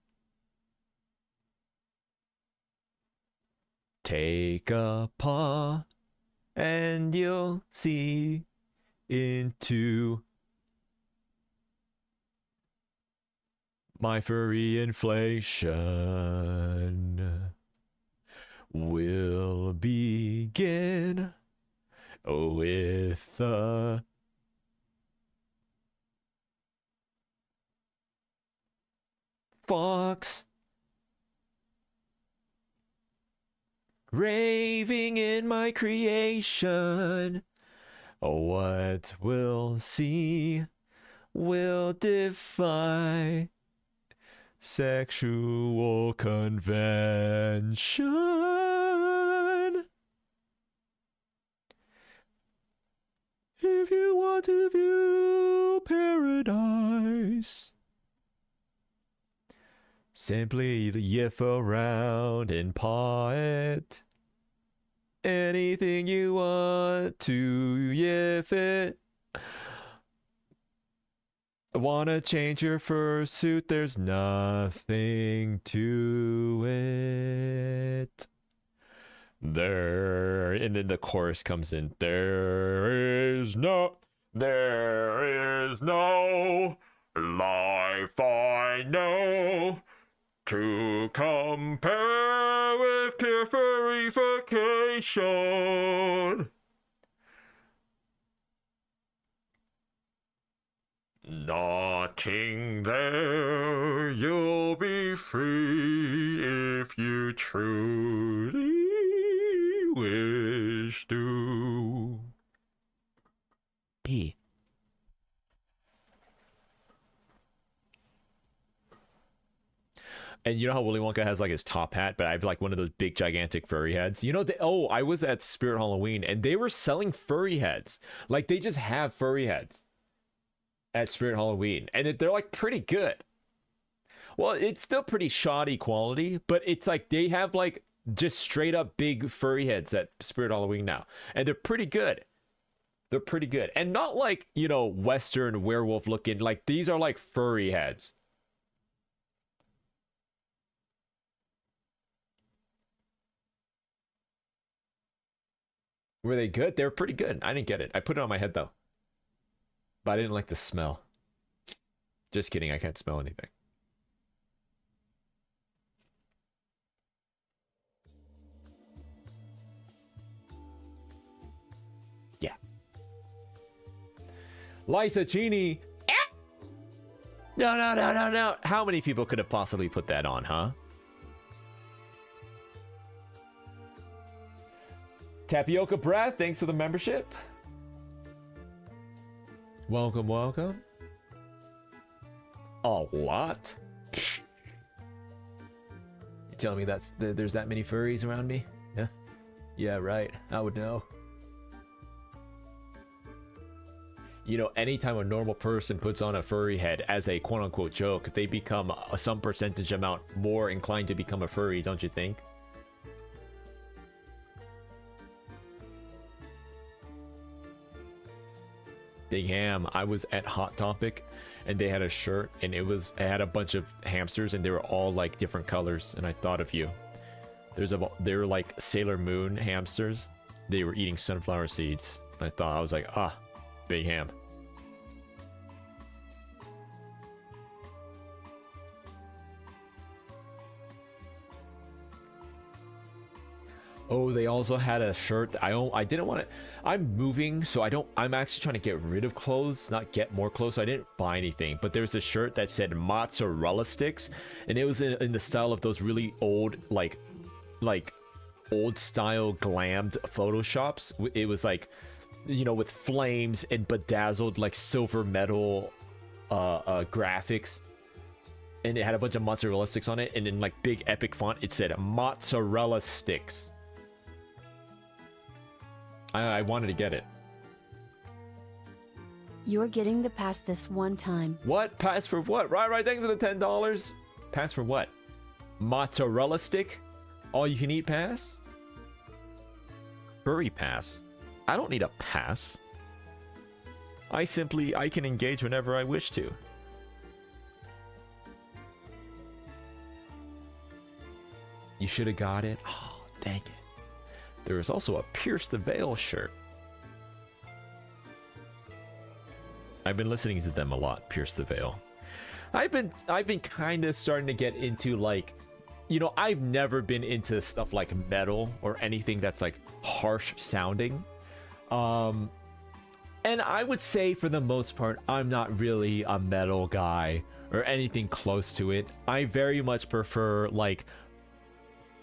Take a paw, and you'll see into my furry inflation. Will begin with the fox raving in my creation. What we'll see will defy sexual convention. If you want to view paradise, simply yiff around and paw it. Anything you want to yiff it. Wanna change your fursuit? There's nothing to it. There, and then the chorus comes in. There is no life I know to compare with pure purification. Nothing there, you'll be free if you truly wish to be. And you know how Willy Wonka has like his top hat, but I have like one of those big gigantic furry heads. You know, I was at Spirit Halloween and they were selling furry heads. Like they just have furry heads at Spirit Halloween, and they're like pretty good. Well, it's still pretty shoddy quality, but it's like they have like just straight up big furry heads at Spirit Halloween now, and they're pretty good. They're pretty good, and not like, you know, Western werewolf looking. Like these are like furry heads. Were they good? They were pretty good. I didn't get it. I put it on my head though. But I didn't like the smell. Just kidding, I can't smell anything. Yeah. Lysacini. No. How many people could have possibly put that on, huh? Tapioca Breath, thanks for the membership. Welcome, welcome. A lot? You telling me there's that many furries around me? Yeah, yeah, right. I would know. You know, anytime a normal person puts on a furry head as a quote-unquote joke, they become some percentage amount more inclined to become a furry, don't you think? Big Ham, I was at Hot Topic and they had a shirt and it had a bunch of hamsters and they were all like different colors, and I thought of you. They were like Sailor Moon hamsters. They were eating sunflower seeds. I was like, ah, Big Ham. Oh, they also had a shirt. I didn't want to. I'm moving, so I'm actually trying to get rid of clothes, not get more clothes. So I didn't buy anything. But there's a shirt that said mozzarella sticks, and it was in the style of those really old, like old style glammed photoshops. It was like, you know, with flames and bedazzled like silver metal graphics. And it had a bunch of mozzarella sticks on it, and in like big epic font, it said mozzarella sticks. I wanted to get it. You're getting the pass this one time. What? Pass for what? Right, thanks for the $10. Pass for what? Mozzarella stick? All you can eat pass? Furry pass? I don't need a pass. I can engage whenever I wish to. You should have got it. Oh, dang it. There is also a Pierce the Veil shirt. I've been listening to them a lot, Pierce the Veil. I've been kind of starting to get into, like, you know, I've never been into stuff like metal or anything that's like harsh sounding. And I would say for the most part, I'm not really a metal guy or anything close to it. I very much prefer, like,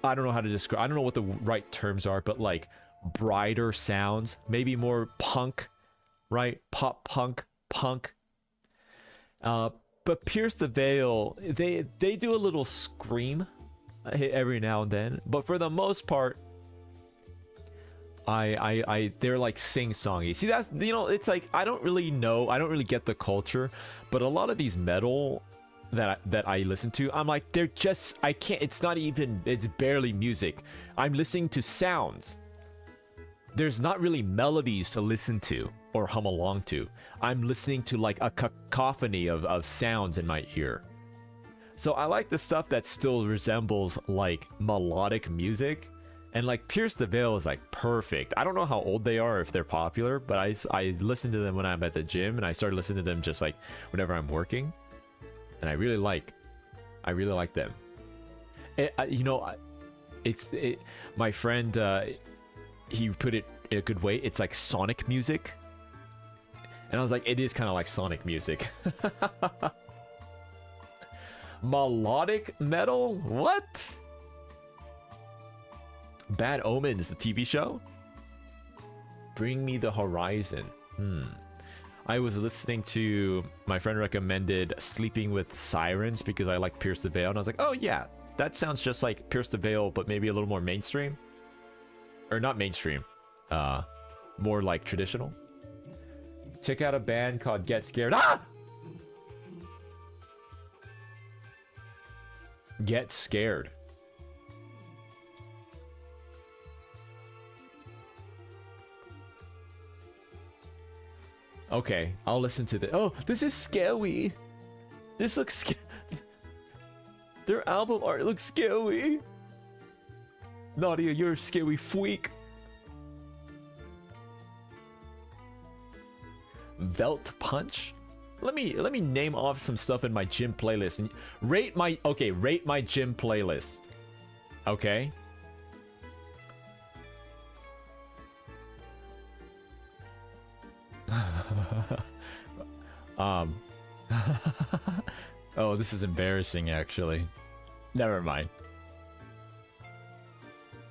I don't know how to describe, I don't know what the right terms are, but like brighter sounds, maybe more punk, right? Pop punk. But Pierce the Veil, they do a little scream every now and then, but for the most part, they're like sing-songy. See, that's, you know, it's like I don't really get the culture, but a lot of these metal that I listen to, I'm like, they're just, I can't, it's barely music. I'm listening to sounds. There's not really melodies to listen to or hum along to. I'm listening to like a cacophony of sounds in my ear. So I like the stuff that still resembles like melodic music, and like Pierce the Veil is like perfect. I don't know how old they are, if they're popular, but I listen to them when I'm at the gym, and I started listening to them just like whenever I'm working, and I really like them. You know, my friend, he put it in a good way. It's like Sonic music. And I was like, it is kind of like Sonic music. Melodic metal? What? Bad Omens, the TV show? Bring Me the Horizon. I was listening to, my friend recommended Sleeping with Sirens because I like Pierce the Veil. And I was like, oh yeah, that sounds just like Pierce the Veil, but maybe a little more mainstream. Or not mainstream. More like traditional. Check out a band called Get Scared. Ah! Get Scared. Okay, I'll listen to the. Oh, this is scary. This looks scary. Their album art looks scary. Nadia, you're a scary freak. Velt Punch? Let me name off some stuff in my gym playlist and rate my gym playlist. Okay? Oh, this is embarrassing actually. Never mind.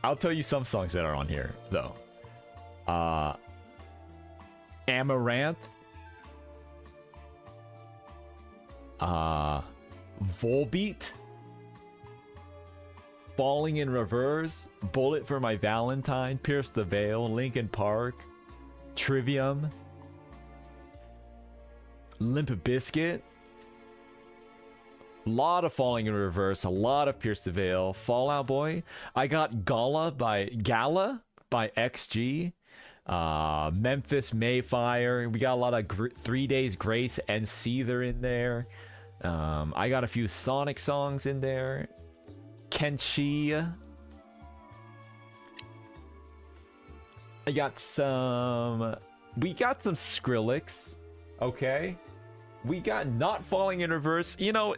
I'll tell you some songs that are on here though. Amaranth. Volbeat. Falling in Reverse. Bullet for My Valentine. Pierce the Veil. Linkin Park. Trivium. Limp Bizkit. A lot of Falling in Reverse. A lot of Pierce the Veil. Fall Out Boy. I got Gala by XG. Memphis Mayfire. We got a lot of 3 Days Grace and Seether in there. I got a few Sonic songs in there. Kenshi. We got some Skrillex. Okay. We got Not Falling in Reverse. You know,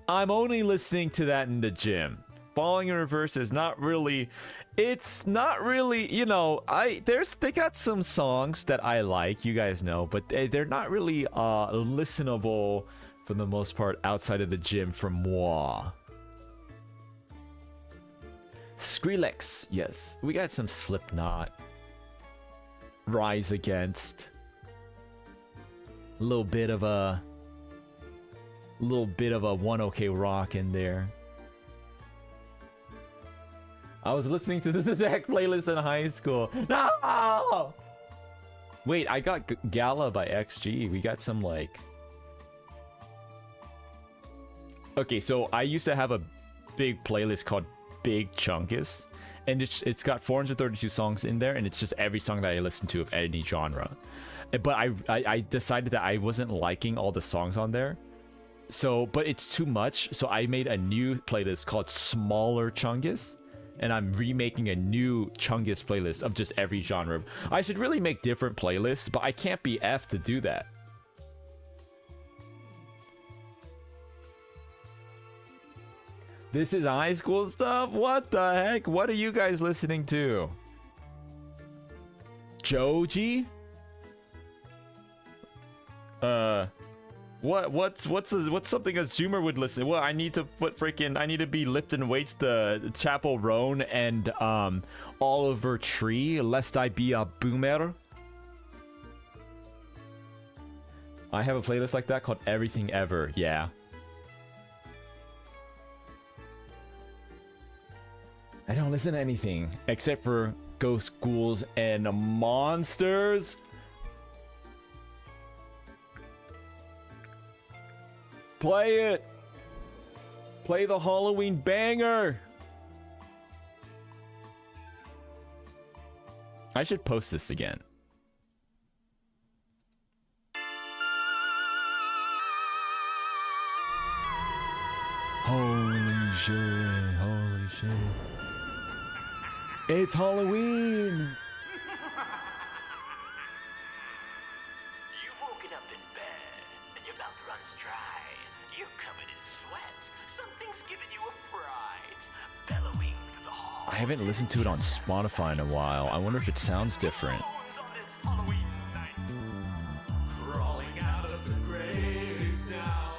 I'm only listening to that in the gym. Falling in Reverse is not really, it's not really, you know, they got some songs that I like, you guys know, but they're not really listenable for the most part outside of the gym for moi. Skrillex, yes. We got some Slipknot. Rise Against. A little bit of a One OK Rock in there. I was listening to this exact playlist in high school. No! Wait, I got Gala by XG. We got some like... Okay, so I used to have a big playlist called Big Chunkus, and it's got 432 songs in there, and it's just every song that I listen to of any genre. But I decided that I wasn't liking all the songs on there, so but it's too much, so I made a new playlist called Smaller Chungus, and I'm remaking a new Chungus playlist of just every genre. I should really make different playlists, but I can't be F to do that. This is high school stuff? What the heck? What are you guys listening to? Joji? What's something a Zoomer would listen? Well, I need to be lifting weights to Chapel Roan and Oliver Tree, lest I be a boomer. I have a playlist like that called Everything Ever. Yeah. I don't listen to anything except for Ghost, Ghouls, and Monsters. Play it. Play the Halloween banger. I should post this again. Holy shit, holy shit. It's Halloween! You've woken up in bed, and your mouth runs dry. You're covered in sweat. Something's giving you a fright. Bellowing through the halls. I haven't listened to it on Spotify in a while. I wonder if it sounds different. On this Halloween night. Crawling out of the graves now.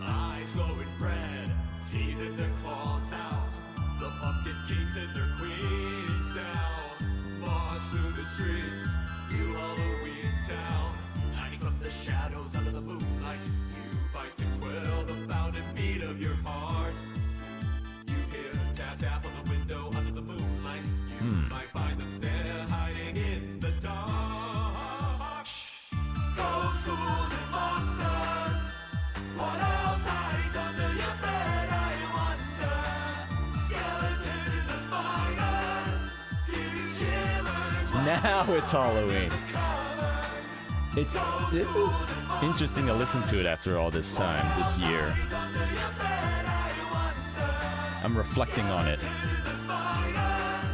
Eyes glowing red. Teeth in their claws out. The pumpkin kings and their queens now. March through the streets, you Halloween town. Hiding from the shadows under the moonlight. You fight to quell the bounded beat of your heart. You hear a tap tap on the window under the moonlight. You might find them there hiding in the dark. Ghosts, ghouls, and monsters. What else hides under your bed, I wonder? Skeletons in the spiders. Give you shivers while Now it's Halloween. This is interesting to listen to it after all this time, this year. under your bed, I wonder. I'm reflecting on it. Skeletons in the spiders.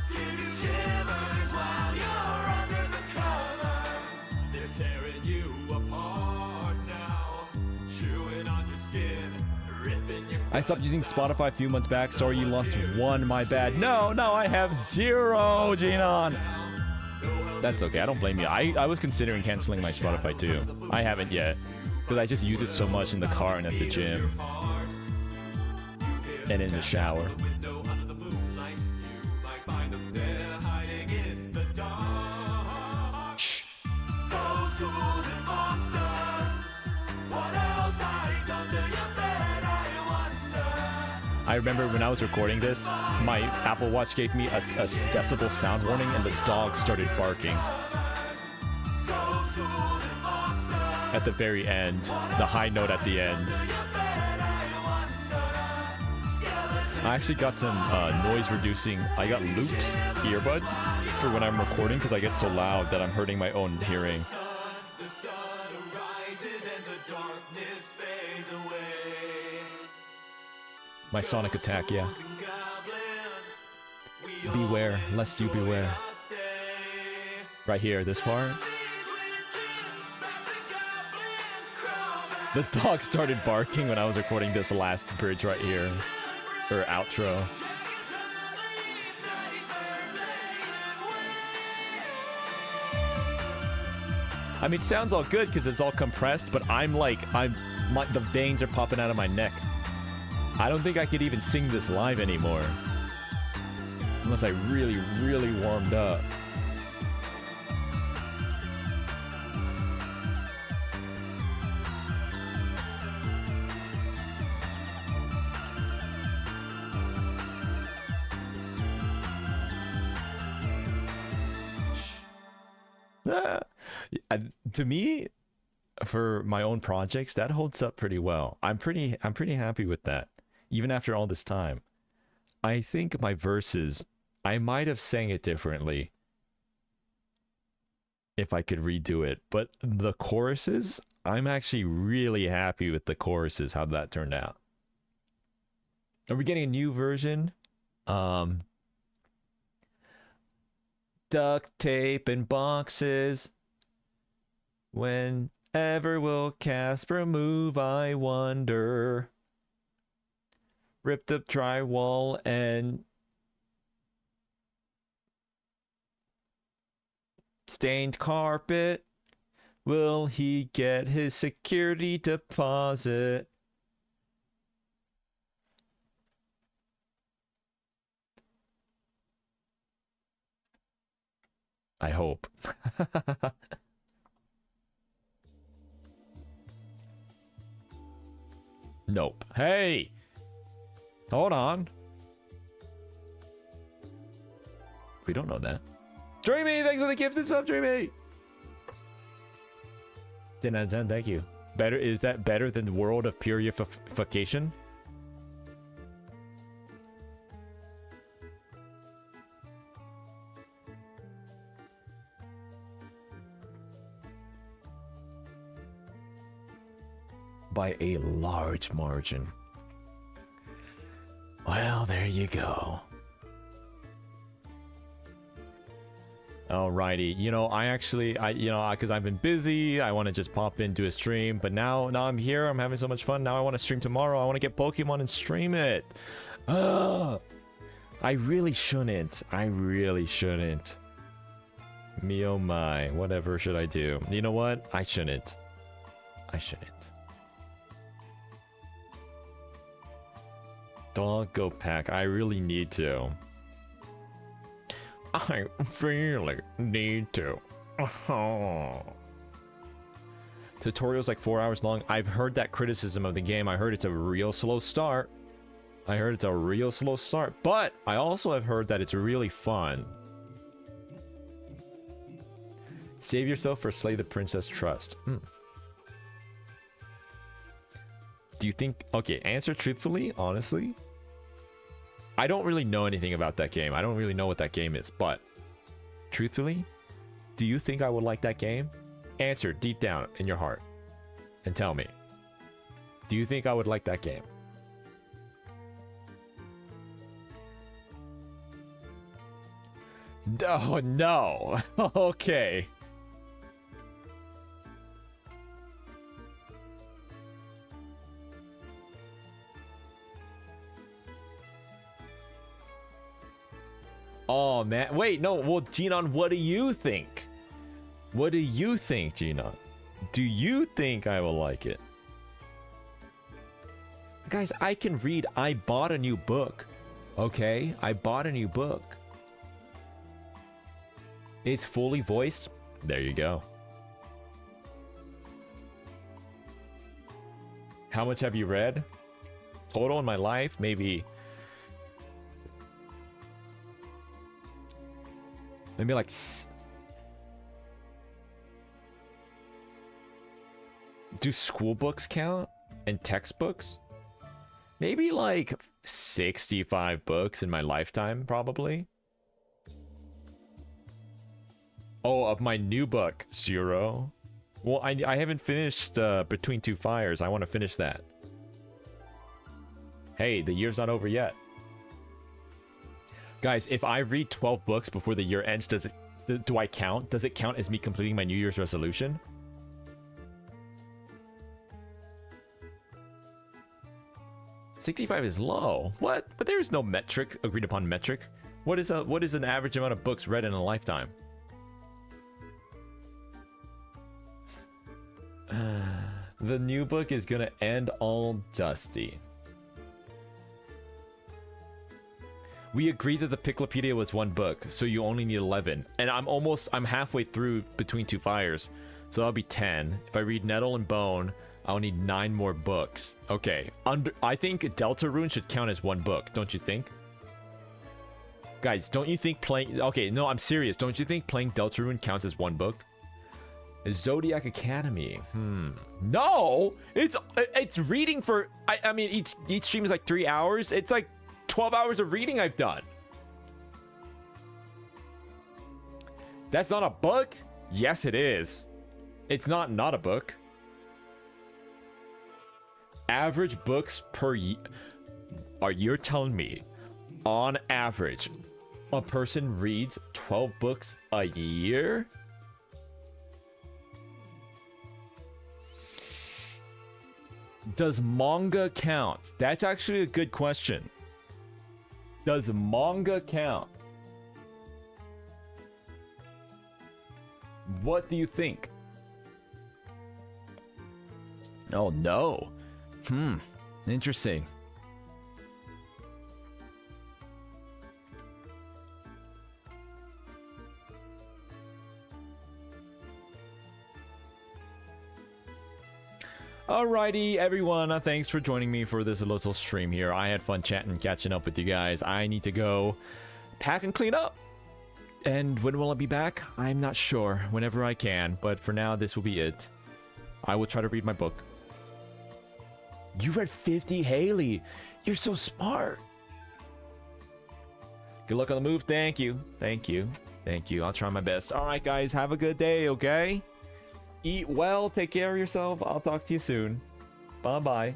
Give you shivers while you're under the covers. They're tearing you apart now. Chewing on your skin. Ripping your I stopped using Spotify a few months back. Sorry you lost one, my bad. No, I have 0, Jinon. That's okay, I don't blame you. I was considering canceling my Spotify too. I haven't yet, because I just use it so much in the car and at the gym. And in the shower. window under the moonlight. You might find them there hiding in the dark. Shh. Ghosts, ghouls, and monsters. What else hides under your bed, I wonder? I remember when I was recording this, my Apple Watch gave me a decibel sound warning and the dog started barking. Ghosts, ghouls, and monsters. At the very end, the high note at the end. Under your bed, I wonder. Skeletons I actually got some noise reducing. I got loops earbuds for when I'm recording because I get so loud that I'm hurting my own hearing. The sun arises and the darkness fades away. My sonic attack, yeah. Ghouls and goblins, we Beware, lest you beware. all stay. Right here, this part. The dog started barking when I was recording this last bridge right here. Or outro. I mean, it sounds all good because it's all compressed, but the veins are popping out of my neck. I don't think I could even sing this live anymore. Unless I really, really warmed up. To me, for my own projects, that holds up pretty well. I'm pretty happy with that, even after all this time. I think my verses, I might have sang it differently if I could redo it, but the choruses, I'm actually really happy with the choruses, how that turned out. Are we getting a new version? Duct tape and boxes. Whenever will Caspurr move, I wonder. Ripped up drywall and stained carpet. Will he get his security deposit? I hope. Nope. Hey! Hold on. We don't know that. Dreamy, thanks for the gifted sub, Dreamy! 10 out of 10, thank you. Better, is that better than the world of purification? By a large margin. Well, there you go. Alrighty, you know, because I've been busy, I want to just pop into a stream, but now I'm here, I'm having so much fun. Now I want to stream tomorrow. I want to get Pokemon and stream it. I really shouldn't. Me oh my, whatever should I do? You know what? I shouldn't. Dog go pack. I really need to. I really need to. Tutorial's like 4 hours long. I've heard that criticism of the game. I heard it's a real slow start. But I also have heard that it's really fun. Save yourself for Slay the Princess Trust. Do you think... Okay, answer truthfully, honestly. I don't really know anything about that game. I don't really know what that game is, but... Truthfully, do you think I would like that game? Answer deep down in your heart. And tell me. Do you think I would like that game? Oh, no. Okay. Oh, man. Wait, no. Well, Genon, what do you think? What do you think, Genon? Do you think I will like it? Guys, I can read. I bought a new book. Okay? I bought a new book. It's fully voiced. There you go. How much have you read? Total in my life? Maybe like... Do school books count? And textbooks? Maybe like 65 books in my lifetime, probably. Oh, of my new book, 0. Well, I haven't finished Between Two Fires. I want to finish that. Hey, the year's not over yet. Guys, if I read 12 books before the year ends, do I count? Does it count as me completing my New Year's resolution? $65 is low. What? But there is no metric, agreed upon metric. What is an average amount of books read in a lifetime? The new book is gonna end all dusty. We agreed that the Piclopedia was 1 book, so you only need 11. And I'm halfway through Between Two Fires, so that'll be 10. If I read Nettle and Bone, I'll need 9 more books. Okay, I think Deltarune should count as 1 book, don't you think? Guys, don't you think playing... Okay, no, I'm serious. Don't you think playing Deltarune counts as 1 book? Zodiac Academy. No, it's reading for. I mean, each stream is like 3 hours. It's like 12 hours of reading I've done. That's not a book? Yes, it is. It's not a book. Average books per year. Are you telling me, on average, a person reads 12 books a year? Does manga count? That's actually a good question. Does manga count? What do you think? Oh no. Interesting. Alrighty, everyone. Thanks for joining me for this little stream here. I had fun chatting, catching up with you guys. I need to go pack and clean up. And when will I be back? I'm not sure. Whenever I can. But for now, this will be it. I will try to read my book. You read 50, Haley. You're so smart. Good luck on the move. Thank you. Thank you. Thank you. I'll try my best. All right, guys. Have a good day, okay? Eat well. Take care of yourself. I'll talk to you soon. Bye-bye.